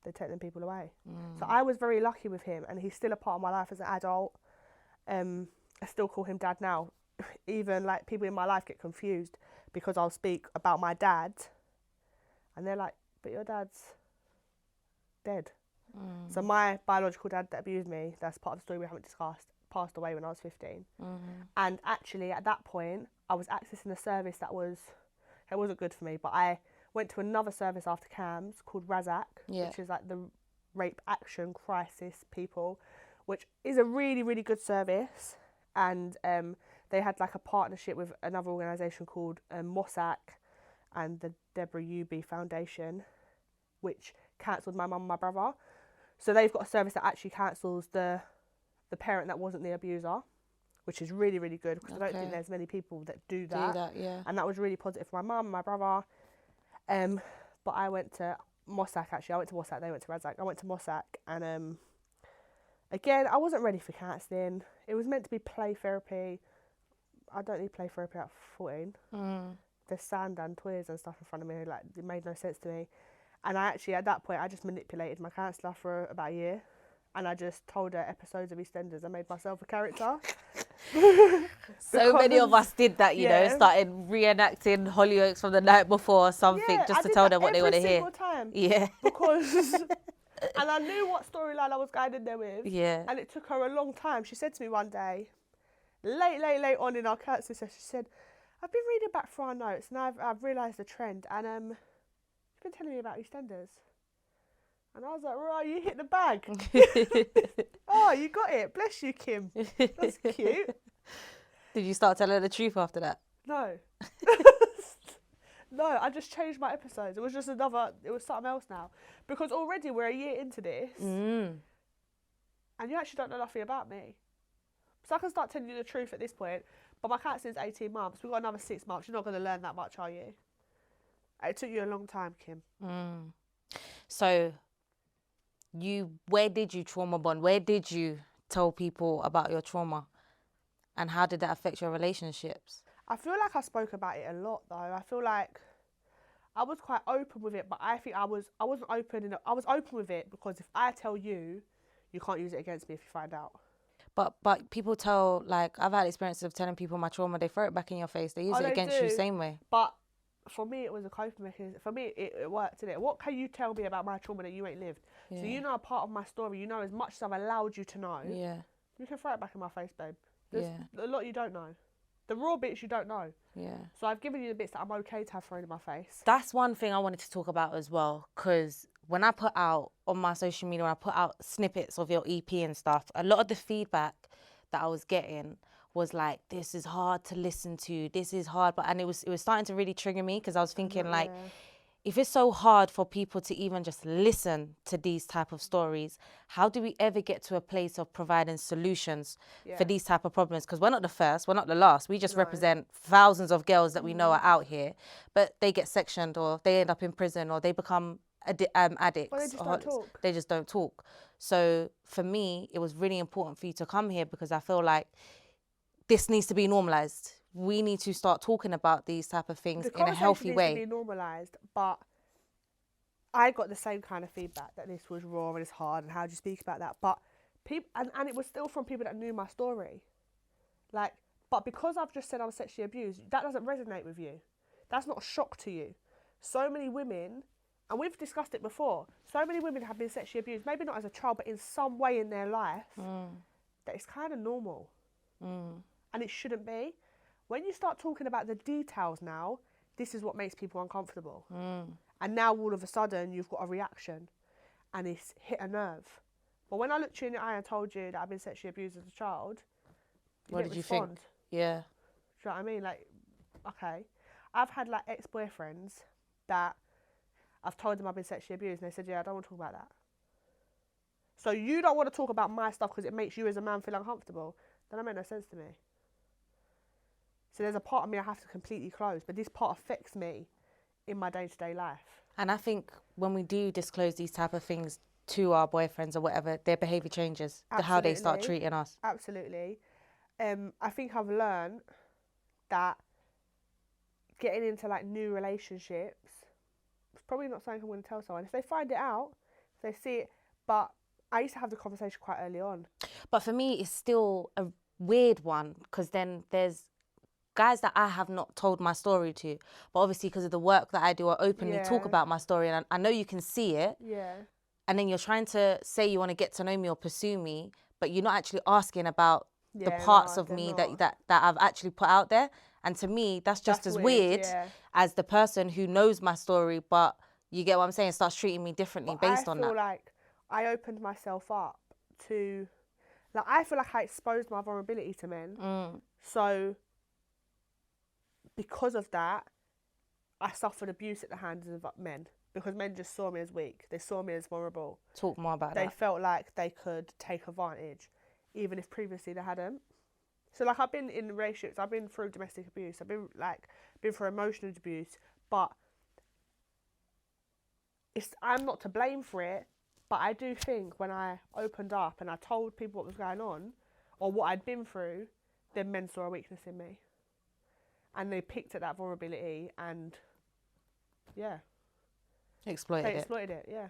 they take them people away. So I was very lucky with him, and he's still a part of my life as an adult. I still call him dad now. Even like people in my life get confused because I'll speak about my dad and they're like, but your dad's dead. So my biological dad that abused me, that's part of the story we haven't discussed, passed away when I was 15. And actually at that point I was accessing a service it wasn't good for me, but I went to another service after CAMS called RASAC, which is like the Rape Action Crisis people, which is a really, really good service. And they had like a partnership with another organisation called MOSAC and the Deborah Ewby Foundation, which counselled my mum and my brother. So they've got a service that actually counsels the parent that wasn't the abuser, which is really, really good because I don't think there's many people that do that. And that was really positive for my mum and my brother. But I went to MOSAC actually. I went to MOSAC, they went to RASAC. I went to MOSAC and again, I wasn't ready for counselling. It was meant to be play therapy. I don't need play therapy at 14. There's sand and toys and stuff in front of me. Like, it made no sense to me. And I actually, at that point, I just manipulated my counsellor for about a year. And I just told her episodes of EastEnders. I made myself a character. So many of us did that, you know, started reenacting Hollyoaks from the night before or something, just to tell them what they want to hear. Every single time. Yeah. Because... And I knew what storyline I was going in there with. Yeah. And it took her a long time. She said to me one day, late on in our counselling session, she said, I've been reading back through our notes and I've realised the trend. And you've been telling me about EastEnders. And I was like, right, you hit the bag. Oh, you got it. Bless you, Kim. That's cute. Did you start telling her the truth after that? No. No, I just changed my episodes. It was something else now. Because already we're a year into this. And you actually don't know nothing about me. So I can start telling you the truth at this point. But my counselling's 18 months. We've got another 6 months. You're not going to learn that much, are you? It took you a long time, Kim. So, where did you trauma bond? Where did you tell people about your trauma? And how did that affect your relationships? I feel like I spoke about it a lot, though. I feel like I was quite open with it, but I think I wasn't open. I was open with it because if I tell you, you can't use it against me if you find out. But people tell, like, I've had experiences of telling people my trauma, they throw it back in your face. They use it against you the same way. But for me, it was a coping mechanism. For me, it worked, didn't it? What can you tell me about my trauma that you ain't lived? Yeah. So you know a part of my story. You know as much as I've allowed you to know. Yeah. You can throw it back in my face, babe. There's a lot you don't know. The raw bits you don't know. Yeah. So I've given you the bits that I'm okay to have thrown in my face. That's one thing I wanted to talk about as well, because when I put out on my social media, when I put out snippets of your EP and stuff, a lot of the feedback that I was getting was like, this is hard to listen to, this is hard, and it was starting to really trigger me, because I was thinking like, if it's so hard for people to even just listen to these type of stories, how do we ever get to a place of providing solutions for these type of problems? Because we're not the first, we're not the last. We just represent thousands of girls that we know are out here, but they get sectioned, or they end up in prison, or they become addicts. Well, they just don't talk. They just don't talk. So for me, it was really important for you to come here, because I feel like this needs to be normalized. We need to start talking about these type of things in a healthy way. The conversation needs to be normalised, but I got the same kind of feedback that this was raw and it's hard and how do you speak about that. But people, and it was still from people that knew my story. Like, but because I've just said I was sexually abused, that doesn't resonate with you. That's not a shock to you. So many women, and we've discussed it before, so many women have been sexually abused, maybe not as a child, but in some way in their life, that it's kind of normal. And it shouldn't be. When you start talking about the details now, this is what makes people uncomfortable. And now all of a sudden you've got a reaction and it's hit a nerve. But when I looked you in the eye and told you that I've been sexually abused as a child, what did you think? Yeah. Do you know what I mean? Like, okay. I've had like ex-boyfriends that I've told them I've been sexually abused and they said, yeah, I don't want to talk about that. So you don't want to talk about my stuff because it makes you as a man feel uncomfortable. Then that made no sense to me. So there's a part of me I have to completely close, but this part affects me in my day-to-day life. And I think when we do disclose these type of things to our boyfriends or whatever, their behaviour changes. How they start treating us. Absolutely. I think I've learned that getting into like new relationships, it's probably not something I'm going to tell someone. If they find it out, if they see it, but I used to have the conversation quite early on. But for me, it's still a weird one, because then there's guys that I have not told my story to, but obviously because of the work that I do, I openly talk about my story, and I know you can see it. Yeah. And then you're trying to say you want to get to know me or pursue me, but you're not actually asking about the parts of me that I've actually put out there. And to me, that's just as weird as the person who knows my story, but you get what I'm saying, starts treating me differently based on that. I feel like I opened myself up to, like, I feel like I exposed my vulnerability to men. So because of that, I suffered abuse at the hands of men, because men just saw me as weak. They saw me as vulnerable. Talk more about that. They felt like they could take advantage, even if previously they hadn't. So like, I've been in relationships, I've been through domestic abuse, I've been through emotional abuse, but I'm not to blame for it. But I do think when I opened up and I told people what was going on or what I'd been through, then men saw a weakness in me. And they picked at that vulnerability and, yeah. Exploited it, yeah.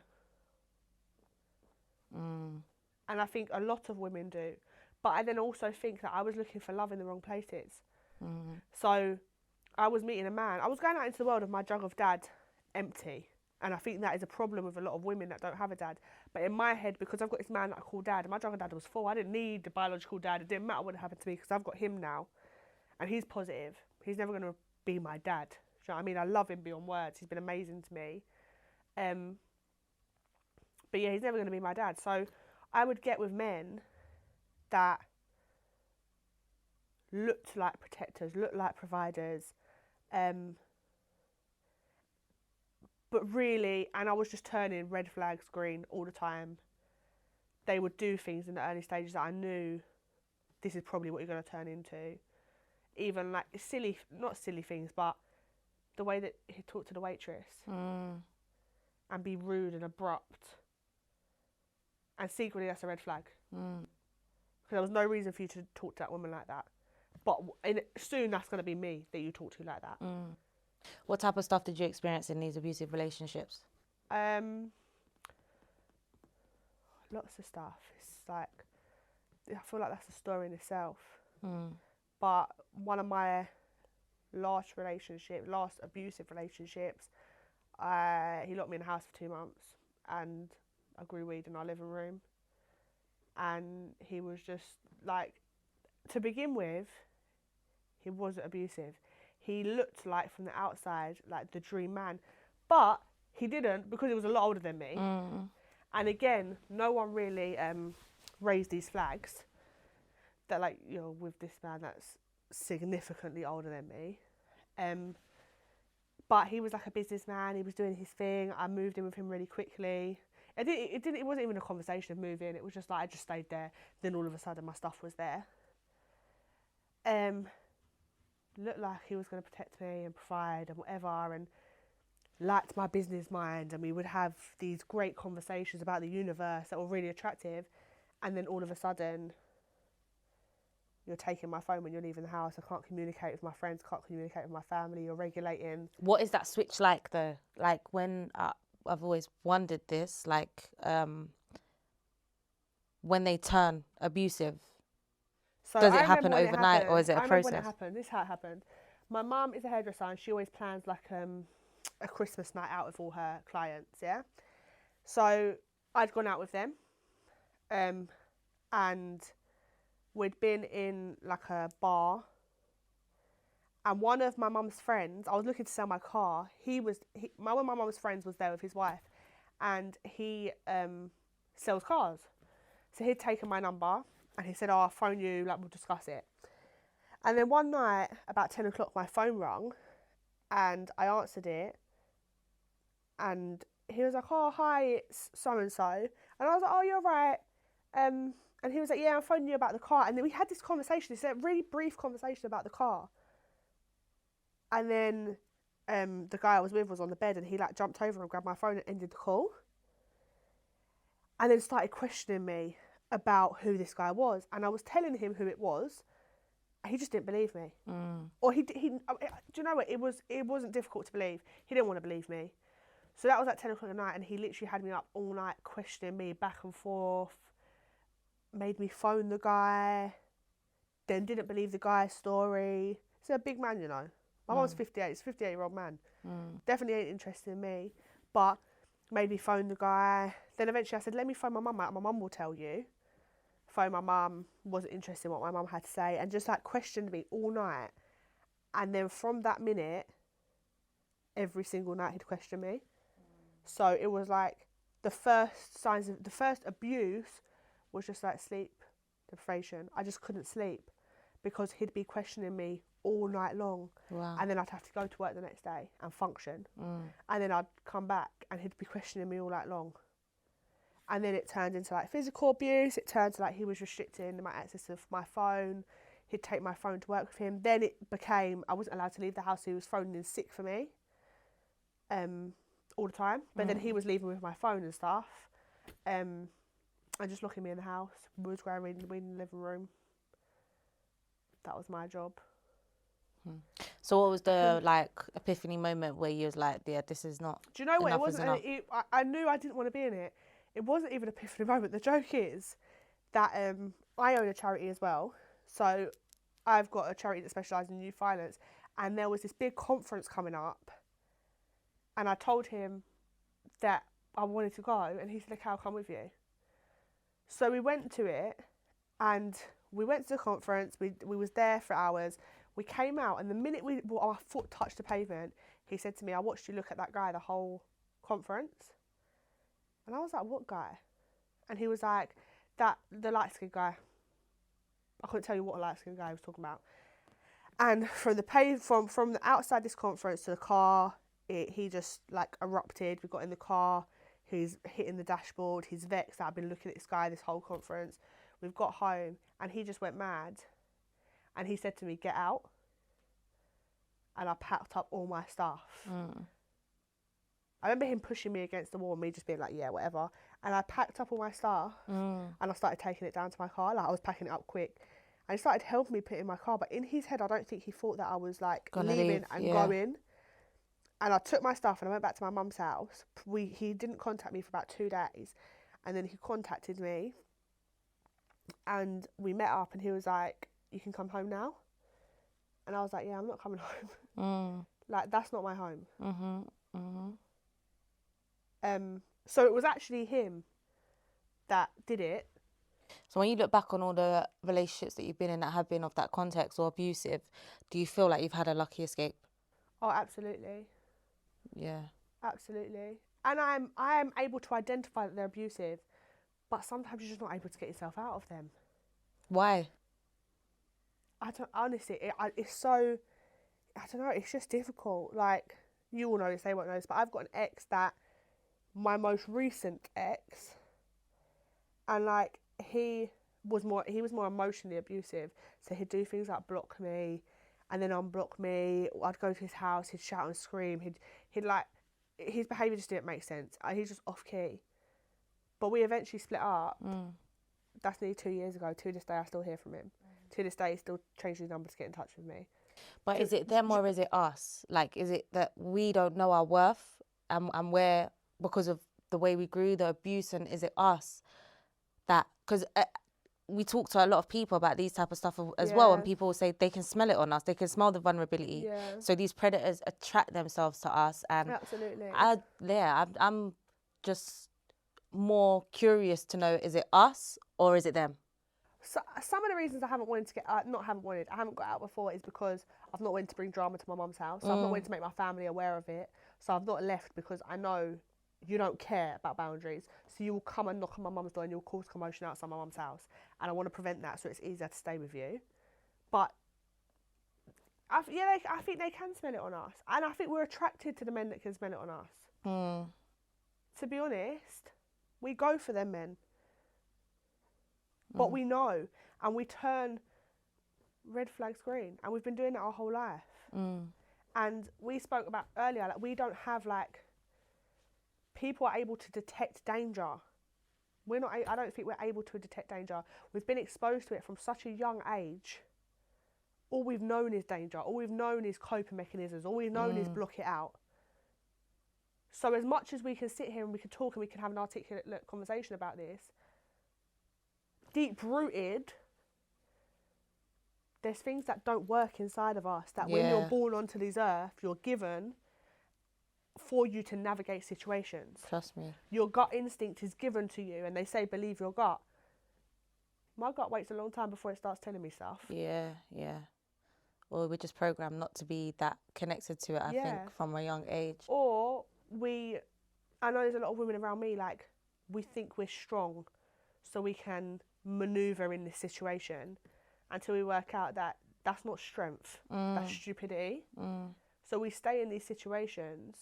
And I think a lot of women do. But I then also think that I was looking for love in the wrong places. So I was meeting a man. I was going out into the world of my jug of dad empty. And I think that is a problem with a lot of women that don't have a dad. But in my head, because I've got this man that I call dad, and my jug of dad was full, I didn't need the biological dad. It didn't matter what happened to me, because I've got him now. And he's positive. He's never going to be my dad. Do you know what I mean? I love him beyond words. He's been amazing to me. But yeah, he's never going to be my dad. So I would get with men that looked like protectors, looked like providers, but really, and I was just turning red flags green all the time. They would do things in the early stages that I knew this is probably what you're going to turn into. Even like not silly things, but the way that he'd talk to the waitress and be rude and abrupt. And secretly, that's a red flag. Because there was no reason for you to talk to that woman like that. But soon that's going to be me that you talk to like that. What type of stuff did you experience in these abusive relationships? Lots of stuff. It's like, I feel like that's a story in itself. But one of my last abusive relationships, he locked me in the house for 2 months and I grew weed in our living room. And he was just like, to begin with, he wasn't abusive. He looked like, from the outside, like the dream man. But he didn't, because he was a lot older than me. And again, no one really raised these flags. that, like, you're with this man that's significantly older than me. But he was like a businessman. He was doing his thing. I moved in with him really quickly. It wasn't even a conversation of moving. It was just like I just stayed there. Then all of a sudden my stuff was there. Looked like he was going to protect me and provide and whatever, and liked my business mind, and we would have these great conversations about the universe that were really attractive. And then all of a sudden, you're taking my phone when you're leaving the house. I can't communicate with my friends, can't communicate with my family. You're regulating. What is that switch like though? Like when I've always wondered this, like when they turn abusive, So does it I happen remember when overnight happened. or is it a I remember process? when it happened. This is how it happened. My mum is a hairdresser and she always plans like a Christmas night out with all her clients, yeah? So I'd gone out with them and we'd been in like a bar, and one of my mum's friends, I was looking to sell my car. One of my mum's friends was there with his wife, and he sells cars. So he'd taken my number and he said, "Oh, I'll phone you, like we'll discuss it." And then one night, about 10 o'clock, my phone rang and I answered it. And he was like, "Oh, hi, it's so-and-so." And I was like, "Oh, you're right." And he was like, "Yeah, I'm phoning you about the car." And then we had this conversation, this really brief conversation about the car. And then the guy I was with was on the bed and he like jumped over and grabbed my phone and ended the call. And then started questioning me about who this guy was. And I was telling him who it was. He just didn't believe me. Or do you know what? It wasn't difficult to believe. He didn't want to believe me. So that was at 10 o'clock at night, and he literally had me up all night questioning me back and forth, made me phone the guy, then didn't believe the guy's story. He's a big man, you know. My mum's 58, he's a 58-year-old man. Definitely ain't interested in me, but made me phone the guy. Then eventually I said, "Let me phone my mum out, my mum will tell you." Phone my mum, wasn't interested in what my mum had to say, and just like questioned me all night. And then from that minute, every single night he'd question me. So it was like the first abuse was just like sleep deprivation. I just couldn't sleep because he'd be questioning me all night long. Wow. And then I'd have to go to work the next day and function. And then I'd come back and he'd be questioning me all night long. And then it turned into like physical abuse. It turned to like he was restricting my access of my phone. He'd take my phone to work with him. Then it became I wasn't allowed to leave the house. He was phoning in sick for me. All the time, but then he was leaving with my phone and stuff, and just locking me in the house. We was going in the living room. That was my job. So what was the like epiphany moment where you was like, "Yeah, this is not." Do you know what? It enough is wasn't. enough? I knew I didn't want to be in it. It wasn't even an epiphany moment. The joke is that I own a charity as well. So I've got a charity that specialises in youth violence, and there was this big conference coming up. And I told him that I wanted to go, and he said, "Okay, I'll come with you." So we went to it, and we went to the conference. We was there for hours. We came out, and the minute our foot touched the pavement, he said to me, "I watched you look at that guy the whole conference." And I was like, "What guy?" And he was like, the light-skinned guy. I couldn't tell you what light-skinned guy he was talking about. And from the outside this conference to the car, he just like erupted. We got in the car, he's hitting the dashboard, he's vexed that I've been looking at this guy this whole conference. We've got home and he just went mad and he said to me, "Get out." And I packed up all my stuff. I remember him pushing me against the wall and me just being like, "Yeah, whatever." And I packed up all my stuff and I started taking it down to my car. Like I was packing it up quick. And he started helping me put it in my car, but in his head I don't think he thought that I was like leaving and going. And I took my stuff and I went back to my mum's house. He didn't contact me for about 2 days. And then he contacted me. And we met up and he was like, "You can come home now." And I was like, "Yeah, I'm not coming home." Like, that's not my home. So it was actually him that did it. So when you look back on all the relationships that you've been in that have been of that context or abusive, do you feel like you've had a lucky escape? Oh, absolutely. Yeah. Absolutely. And I am able to identify that they're abusive, but sometimes you're just not able to get yourself out of them. Why? it's so, I don't know, it's just difficult. Like, you all know this, they won't know this, but I've got an ex that, my most recent ex, and like, he was more emotionally abusive. So he'd do things like block me and then unblock me. I'd go to his house, he'd shout and scream. He'd like, his behaviour just didn't make sense. He's just off key. But we eventually split up. That's nearly 2 years ago. To this day, I still hear from him. To this day, he still changes his number to get in touch with me. But is it them or is it us? Like, is it that we don't know our worth and we're, because of the way we grew, the abuse, and is it us that, because we talk to a lot of people about these type of stuff as well, and people say they can smell it on us, they can smell the vulnerability. So these predators attract themselves to us, and absolutely. I'm just more curious to know, is it us or is it them? So, some of the reasons I haven't got out before is because I've not wanted to bring drama to my mum's house. So I've not wanted to make my family aware of it. So I've not left because I know you don't care about boundaries. So you will come and knock on my mum's door and you'll cause commotion outside my mum's house. And I want to prevent that so it's easier to stay with you. But I think they can smell it on us. And I think we're attracted to the men that can smell it on us. To be honest, we go for them men. But we know, and we turn red flags green, and we've been doing that our whole life. And we spoke about earlier, like, we don't have, like, people are able to detect danger. I don't think we're able to detect danger. We've been exposed to it from such a young age. All we've known is danger. All we've known is coping mechanisms. All we've known is block it out. So as much as we can sit here and we can talk and we can have an articulate conversation about this, deep-rooted, there's things that don't work inside of us that when you're born onto this earth, you're given for you to navigate situations. Trust me. Your gut instinct is given to you, and they say believe your gut. My gut waits a long time before it starts telling me stuff. Yeah. Well, we're just programmed not to be that connected to it, I think, from a young age. Or I know there's a lot of women around me, like, we think we're strong so we can maneuver in this situation until we work out that that's not strength, that's stupidity. So we stay in these situations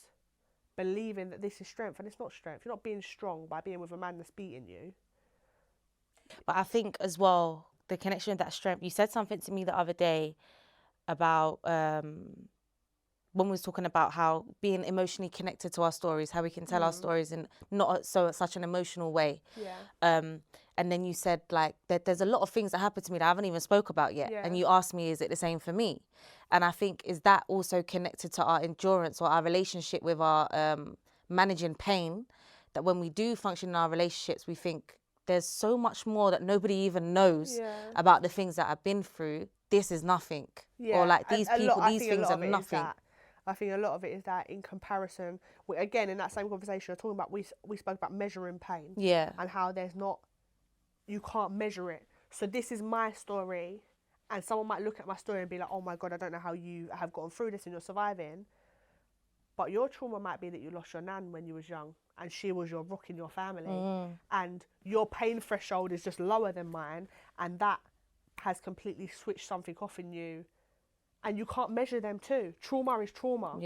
believing that this is strength, and it's not strength. You're not being strong by being with a man that's beating you. But I think as well, the connection of that strength, you said something to me the other day about when we was talking about how being emotionally connected to our stories, how we can tell our stories in not such an emotional way. And then you said, like, that there's a lot of things that happen to me that I haven't even spoke about yet. And you asked me, is it the same for me? And I think, is that also connected to our endurance or our relationship with our managing pain, that when we do function in our relationships, we think there's so much more that nobody even knows about the things that I've been through. This is nothing. Or like these people, these things are nothing. I think a lot of it is that in comparison, again, in that same conversation, we're talking about, we spoke about measuring pain. And how you can't measure it. So this is my story, and someone might look at my story and be like, oh my God, I don't know how you have gotten through this and you're surviving. But your trauma might be that you lost your nan when you was young, and she was your rock in your family. And your pain threshold is just lower than mine, and that has completely switched something off in you. And you can't measure them too. Trauma is trauma.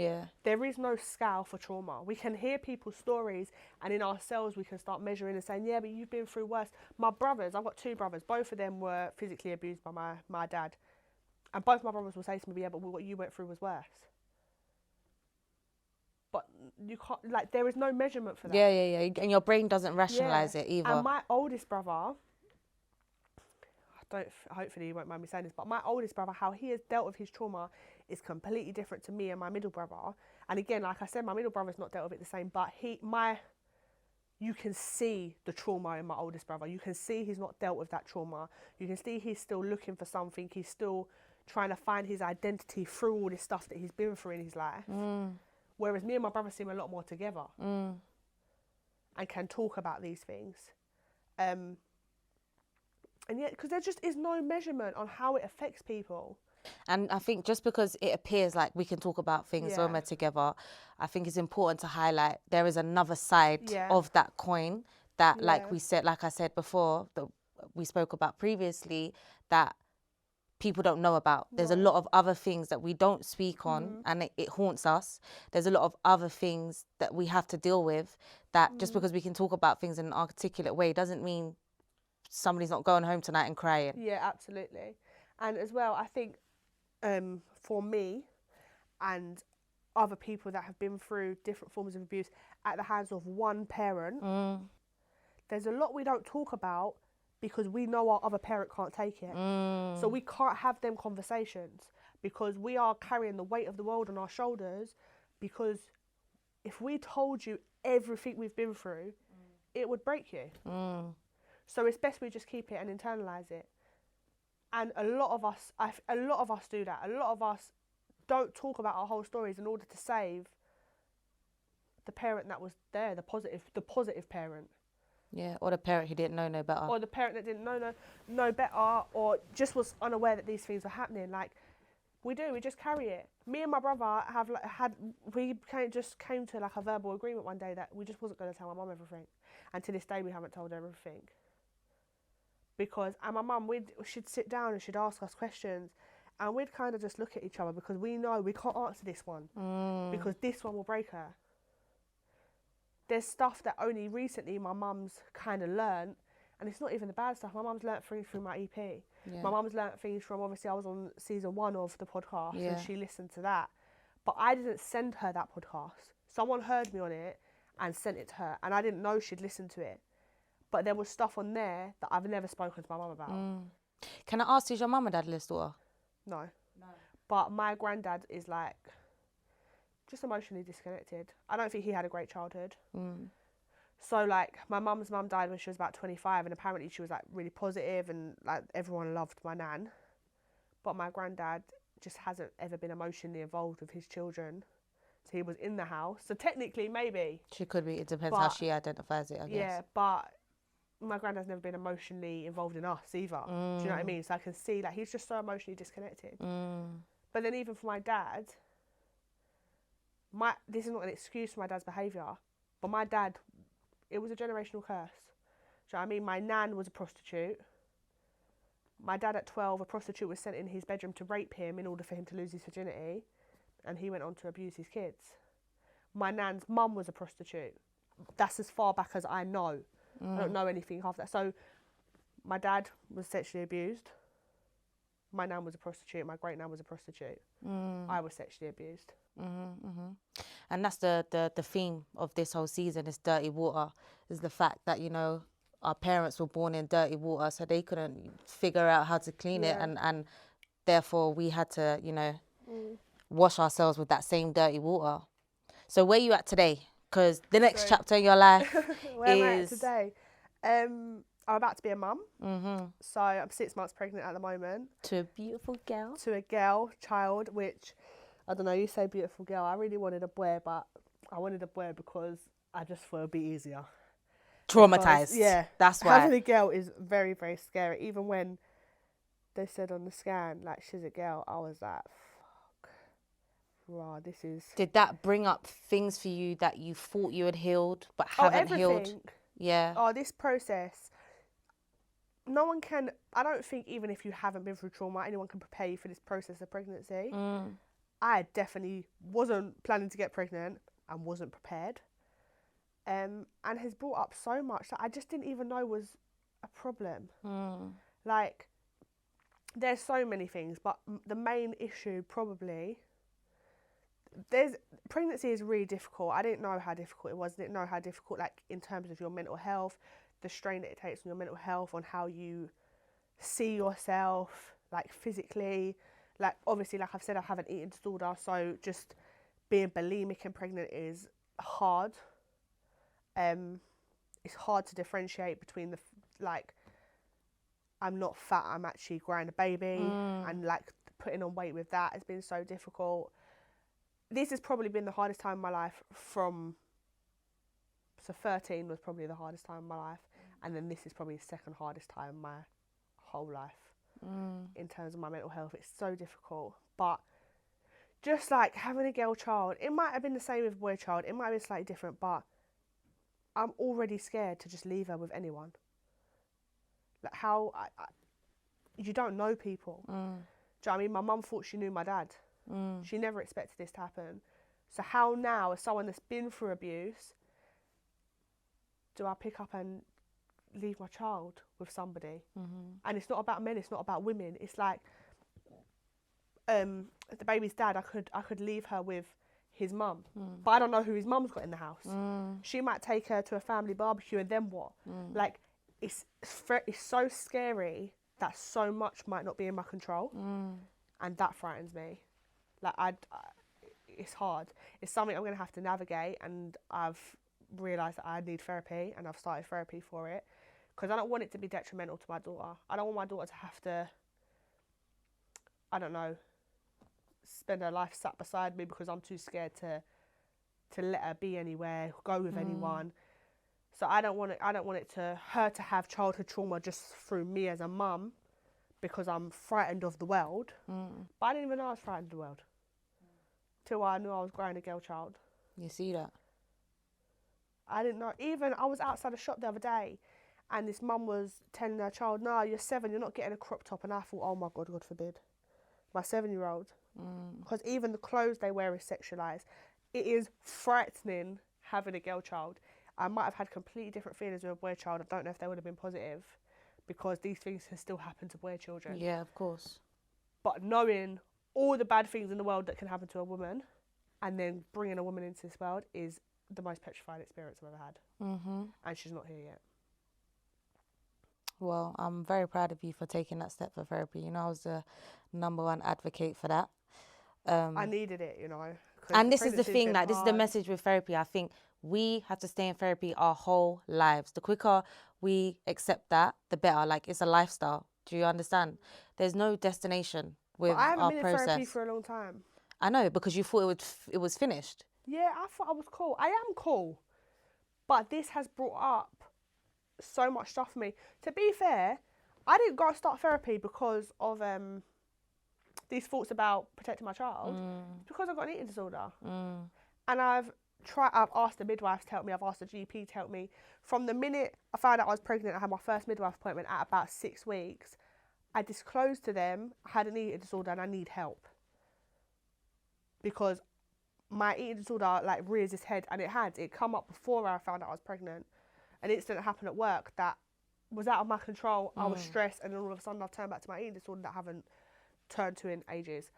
There is no scale for trauma. We can hear people's stories, and in ourselves we can start measuring and saying, yeah, but you've been through worse. My brothers, I've got 2 brothers, both of them were physically abused by my dad. And both my brothers will say to me, yeah, but what you went through was worse. But you can't, like, there is no measurement for that. And your brain doesn't rationalise it either. And my oldest brother, hopefully you won't mind me saying this, but my oldest brother, how he has dealt with his trauma is completely different to me and my middle brother. And again, like I said, my middle brother's not dealt with it the same, but you can see the trauma in my oldest brother. You can see he's not dealt with that trauma. You can see he's still looking for something. He's still trying to find his identity through all this stuff that he's been through in his life. Whereas me and my brother seem a lot more together and can talk about these things. And yet, because there just is no measurement on how it affects people. And I think just because it appears like we can talk about things when we're together, I think it's important to highlight there is another side of that coin that, like I said before, that we spoke about previously, that people don't know about. There's a lot of other things that we don't speak on, and it haunts us. There's a lot of other things that we have to deal with, that just because we can talk about things in an articulate way doesn't mean somebody's not going home tonight and crying. Yeah, absolutely. And as well, I think for me and other people that have been through different forms of abuse at the hands of one parent, there's a lot we don't talk about because we know our other parent can't take it. So we can't have them conversations because we are carrying the weight of the world on our shoulders, because if we told you everything we've been through, it would break you. So it's best we just keep it and internalise it. And a lot of us do that. A lot of us don't talk about our whole stories in order to save the parent that was there, the positive parent. Yeah, or the parent who didn't know no better. Or the parent that didn't know better, or just was unaware that these things were happening. Like, we just carry it. Me and my brother just came to like a verbal agreement one day that we just wasn't going to tell my mum everything. And to this day, we haven't told her everything. And my mum, she'd sit down and she'd ask us questions, and we'd kind of just look at each other because we know we can't answer this one because this one will break her. There's stuff that only recently my mum's kind of learnt, and it's not even the bad stuff. My mum's learnt things through my EP. Yeah. My mum's learnt things from, obviously I was on season 1 of the podcast, and she listened to that. But I didn't send her that podcast. Someone heard me on it and sent it to her, and I didn't know she'd listened to it. But there was stuff on there that I've never spoken to my mum about. Can I ask, is your mum a daddyless daughter? No. But my granddad is like just emotionally disconnected. I don't think he had a great childhood. So like my mum's mum died when she was about 25, and apparently she was like really positive and like everyone loved my nan. But my granddad just hasn't ever been emotionally involved with his children. So he was in the house. So technically maybe. She could be. It depends how she identifies it, I guess. Yeah, but my granddad's never been emotionally involved in us either. Do you know what I mean? So I can see like he's just so emotionally disconnected. But then even for my dad, this is not an excuse for my dad's behaviour, but my dad, it was a generational curse. Do you know what I mean? My nan was a prostitute. My dad at 12, a prostitute was sent in his bedroom to rape him in order for him to lose his virginity, and he went on to abuse his kids. My nan's mum was a prostitute. That's as far back as I know. I don't know anything after that. So my dad was sexually abused. My nan was a prostitute. My great nan was a prostitute. I was sexually abused. And that's the theme of this whole season, is dirty water, is the fact that, you know, our parents were born in dirty water, so they couldn't figure out how to clean it, and therefore we had to, you know, wash ourselves with that same dirty water. So where are you at today? Because the next chapter in your life where am I at today? I'm about to be a mum. So I'm 6 months pregnant at the moment. To a beautiful girl. To a girl child, which, I don't know, you say beautiful girl. I really wanted a boy, but I wanted a boy because I just thought it would be easier. Traumatised. Yeah. That's why. Having a girl is very, very scary. Even when they said on the scan, like, she's a girl, I was like, fuck. Wow, this is... Did that bring up things for you that you thought you had healed but haven't healed? Yeah. Oh, this process... No one can... I don't think even if you haven't been through trauma, anyone can prepare you for this process of pregnancy. I definitely wasn't planning to get pregnant and wasn't prepared. And has brought up so much that I just didn't even know was a problem. Like, there's so many things, but the main issue probably... Pregnancy is really difficult. I didn't know how difficult it was. I didn't know how difficult, like, in terms of your mental health, the strain that it takes on your mental health, on how you see yourself, like, physically. Like, obviously, like I've said, I have an eating disorder, so just being bulimic and pregnant is hard. It's hard to differentiate between I'm not fat, I'm actually growing a baby, and like putting on weight with that has been so difficult. This has probably been the hardest time in my life so 13 was probably the hardest time in my life, and then this is probably the second hardest time in my whole life. In terms of my mental health, it's so difficult. But just like having a girl child, it might have been the same with a boy child, it might have been slightly different, but I'm already scared to just leave her with anyone. Like, how you don't know people. Do you know what I mean? My mum thought she knew my dad. She never expected this to happen. So how now, as someone that's been through abuse, do I pick up and leave my child with somebody? And it's not about men, it's not about women. It's like the baby's dad, I could leave her with his mum, but I don't know who his mum's got in the house. She might take her to a family barbecue, and then what? Like, it's so scary that so much might not be in my control, and that frightens me. Like, it's hard. It's something I'm going to have to navigate, and I've realised that I need therapy, and I've started therapy for it, because I don't want it to be detrimental to my daughter. I don't want my daughter to have to, I don't know, spend her life sat beside me because I'm too scared to let her be anywhere, go with anyone. So I don't want her to have childhood trauma just through me as a mum, because I'm frightened of the world. But I didn't even know I was frightened of the world till I knew I was growing a girl child. You see that? I didn't know. Even I was outside a shop the other day, and this mum was telling her child, "No, you're 7, you're not getting a crop top." And I thought, oh my God, God forbid, my 7-year-old. Because even the clothes they wear is sexualised. It is frightening having a girl child. I might have had completely different feelings with a boy child. I don't know if they would have been positive, because these things can still happen to boy children. Yeah, of course. But knowing all the bad things in the world that can happen to a woman, and then bringing a woman into this world, is the most petrifying experience I've ever had. And she's not here yet. Well, I'm very proud of you for taking that step for therapy. You know, I was the #1 advocate for that. I needed it, you know. And this is the thing, like, this is the message with therapy. I think we have to stay in therapy our whole lives. The quicker we accept that, the better. Like, it's a lifestyle. Do you understand? There's no destination with But I haven't our been process. in therapy for a long time. I know, because you thought it was finished. Yeah, I thought I was cool. I am cool. But this has brought up so much stuff for me. To be fair, I didn't go and start therapy because of these thoughts about protecting my child. It's because I've got an eating disorder. And I've asked the midwife to help me, I've asked the GP to help me. From the minute I found out I was pregnant, I had my first midwife appointment at about 6 weeks. I disclosed to them I had an eating disorder and I need help. Because my eating disorder, like, rears its head, and it come up before I found out I was pregnant. An incident happened at work that was out of my control. I was stressed, and then all of a sudden I've turned back to my eating disorder that I haven't turned to in ages.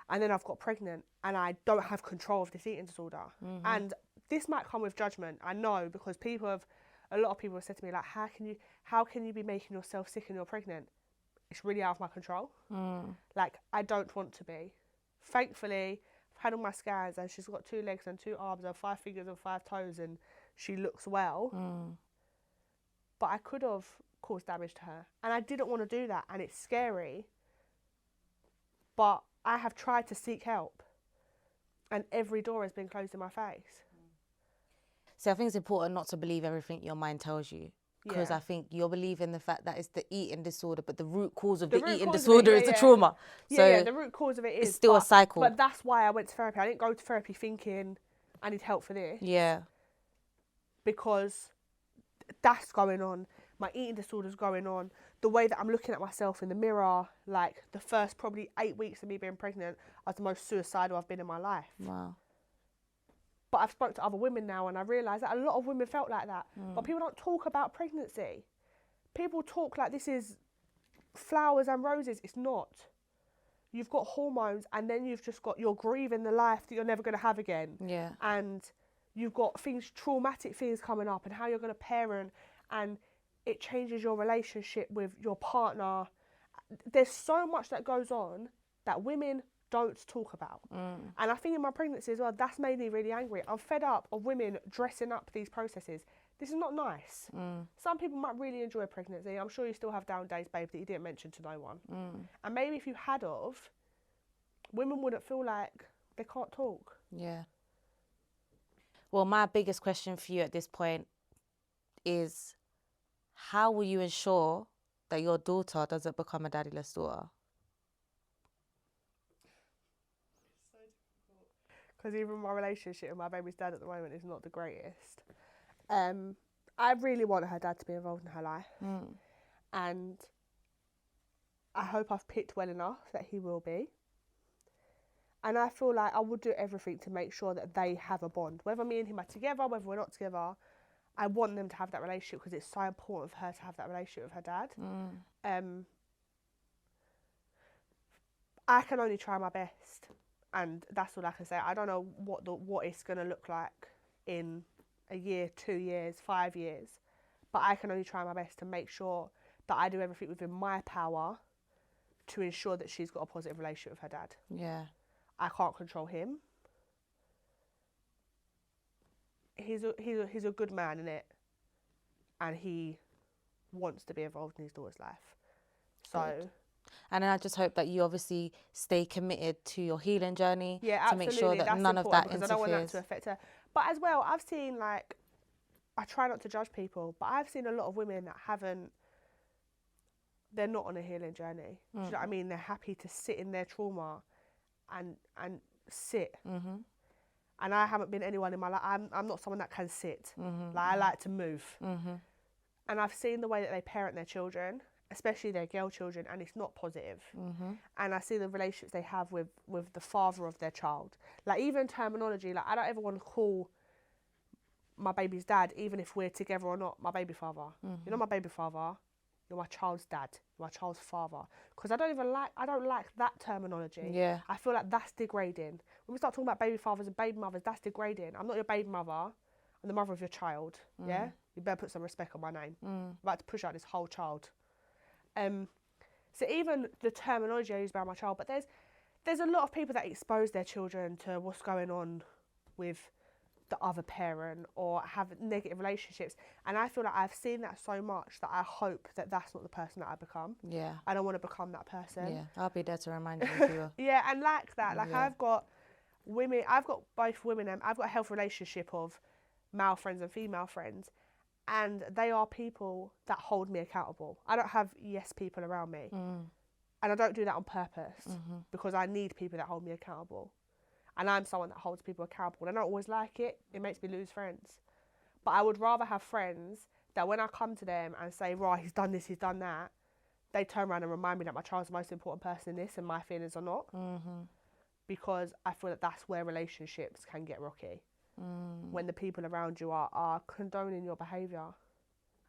And then I've got pregnant, and I don't have control of this eating disorder. And this might come with judgment, I know, because a lot of people have said to me, like, how can you be making yourself sick and you're pregnant? It's really out of my control. Like, I don't want to be. Thankfully, I've had all my scans, and she's got 2 legs and 2 arms and 5 fingers and 5 toes, and she looks well. But I could have caused damage to her, and I didn't want to do that, and it's scary. But I have tried to seek help, and every door has been closed in my face. So I think it's important not to believe everything your mind tells you. Because I think you're believing the fact that it's the eating disorder, but the root cause of the eating disorder is the trauma. So the root cause of it is. It's still a cycle. But that's why I went to therapy. I didn't go to therapy thinking I need help for this. Yeah. Because that's going on. My eating disorder's going on. The way that I'm looking at myself in the mirror, like, the first probably 8 weeks of me being pregnant, I was the most suicidal I've been in my life. Wow. But I've spoke to other women now, and I realise that a lot of women felt like that. But people don't talk about pregnancy. People talk like this is flowers and roses. It's not. You've got hormones, and then you're grieving the life that you're never going to have again. Yeah. And you've got traumatic things coming up, and how you're going to parent, and it changes your relationship with your partner. There's so much that goes on that women don't talk about. And I think in my pregnancy as well, that's made me really angry. I'm fed up of women dressing up these processes. This is not nice. Some people might really enjoy pregnancy. I'm sure you still have down days, babe, that you didn't mention to no one. And maybe if you had of, women wouldn't feel like they can't talk. Yeah. Well, my biggest question for you at this point is, how will you ensure that your daughter doesn't become a daddyless daughter? Because even my relationship with my baby's dad at the moment is not the greatest. I really want her dad to be involved in her life. And I hope I've picked well enough that he will be. And I feel like I would do everything to make sure that they have a bond. Whether me and him are together, whether we're not together, I want them to have that relationship because it's so important for her to have that relationship with her dad. I can only try my best, and that's all I can say. I don't know what it's going to look like in a year, 2 years, 5 years, but I can only try my best to make sure that I do everything within my power to ensure that she's got a positive relationship with her dad. Yeah. I can't control him. He's a good man, innit? And he wants to be involved in his daughter's life. So. Good. And then I just hope that you obviously stay committed to your healing journey. Yeah, to make sure that that's none of that because interferes. I don't want that to affect her. But as well, I've seen, like, I try not to judge people, but I've seen a lot of women that they're not on a healing journey. Do you know what I mean? They're happy to sit in their trauma and sit. And I haven't been anyone in my life. I'm not someone that can sit. Like, I like to move. And I've seen the way that they parent their children, especially their girl children, and it's not positive. And I see the relationships they have with the father of their child. Like, even terminology, like, I don't ever want to call my baby's dad, even if we're together or not, my baby father. You're not my baby father. You're my child's dad. You're my child's father. Because I don't like that terminology. Yeah. I feel like that's degrading. When we start talking about baby fathers and baby mothers, that's degrading. I'm not your baby mother. I'm the mother of your child. Yeah? You better put some respect on my name. I'm about to push out this whole child. So even the terminology I use about my child, but there's a lot of people that expose their children to what's going on with the other parent or have negative relationships, and I feel like I've seen that so much that I hope that that's not the person that I become. Yeah. I don't want to become that person. Yeah, I'll be there to remind you if you will. Yeah, and like that, like Yeah. I've got both women, and I've got a healthy relationship of male friends and female friends, and they are people that hold me accountable. I don't have yes people around me, and I don't do that on purpose because I need people that hold me accountable. And I'm someone that holds people accountable. And I don't always like it. It makes me lose friends. But I would rather have friends that when I come to them and say, right, he's done this, he's done that, they turn around and remind me that my child's the most important person in this and my feelings are not. Because I feel that that's where relationships can get rocky. When the people around you are condoning your behaviour.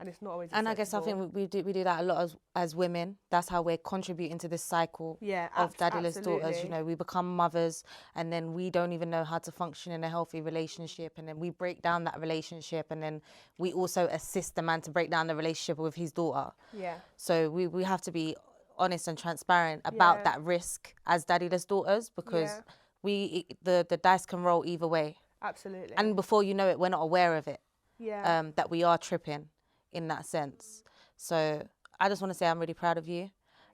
And it's not always acceptable. And I guess I think we do that a lot as women. That's how we're contributing to this cycle of daddyless daughters. You know, we become mothers and then we don't even know how to function in a healthy relationship, and then we break down that relationship, and then we also assist the man to break down the relationship with his daughter. Yeah. So we have to be honest and transparent about that risk as daddyless daughters, because the dice can roll either way. Absolutely. And before you know it, we're not aware of it. Yeah. That we are tripping in that sense. So I just want to say I'm really proud of you,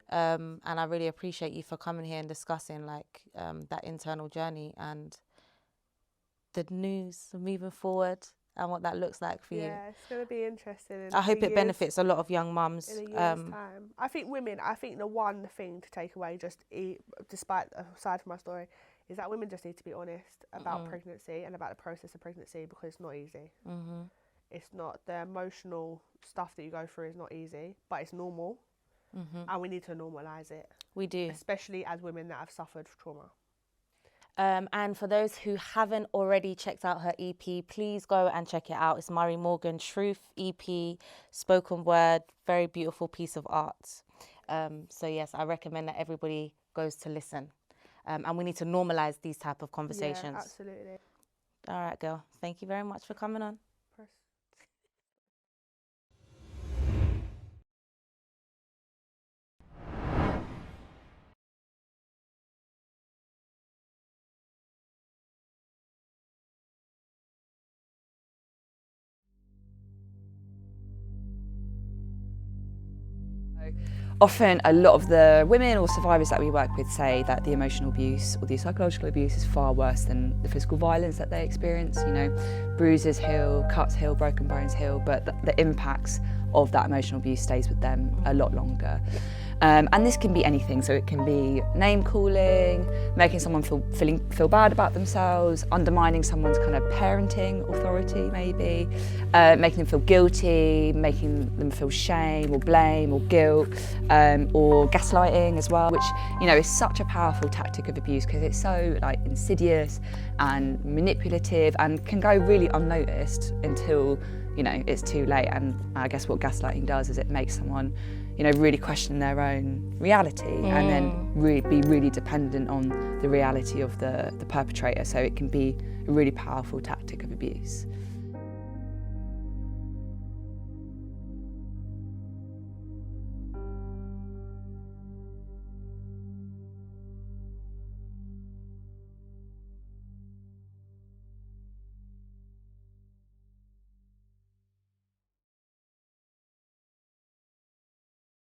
and I really appreciate you for coming here and discussing like that internal journey and the news moving forward and what that looks like for you. Yeah, it's going to be interesting. I hope it benefits a lot of young mums. In a year's time. I think the one thing to take away, aside from my story, is that women just need to be honest about pregnancy and about the process of pregnancy, because it's not easy. It's not, the emotional stuff that you go through is not easy, but it's normal. And we need to normalise it. We do. Especially as women that have suffered trauma. And for those who haven't already checked out her EP, please go and check it out. It's Murray Morgan Truth EP, spoken word, very beautiful piece of art. So yes, I recommend that everybody goes to listen. And we need to normalise these type of conversations. Yeah, absolutely. All right, girl. Thank you very much for coming on. Often a lot of the women or survivors that we work with say that the emotional abuse or the psychological abuse is far worse than the physical violence that they experience. You know, bruises heal, cuts heal, broken bones heal, but the impacts of that emotional abuse stays with them a lot longer. And this can be anything. So it can be name calling, making someone feel bad about themselves, undermining someone's kind of parenting authority maybe, making them feel guilty, making them feel shame or blame or guilt, or gaslighting as well, which, you know, is such a powerful tactic of abuse because it's so like insidious and manipulative and can go really unnoticed until, you know, it's too late. And I guess what gaslighting does is it makes someone, you know, really question their own reality and then be really dependent on the reality of the perpetrator. So it can be a really powerful tactic of abuse.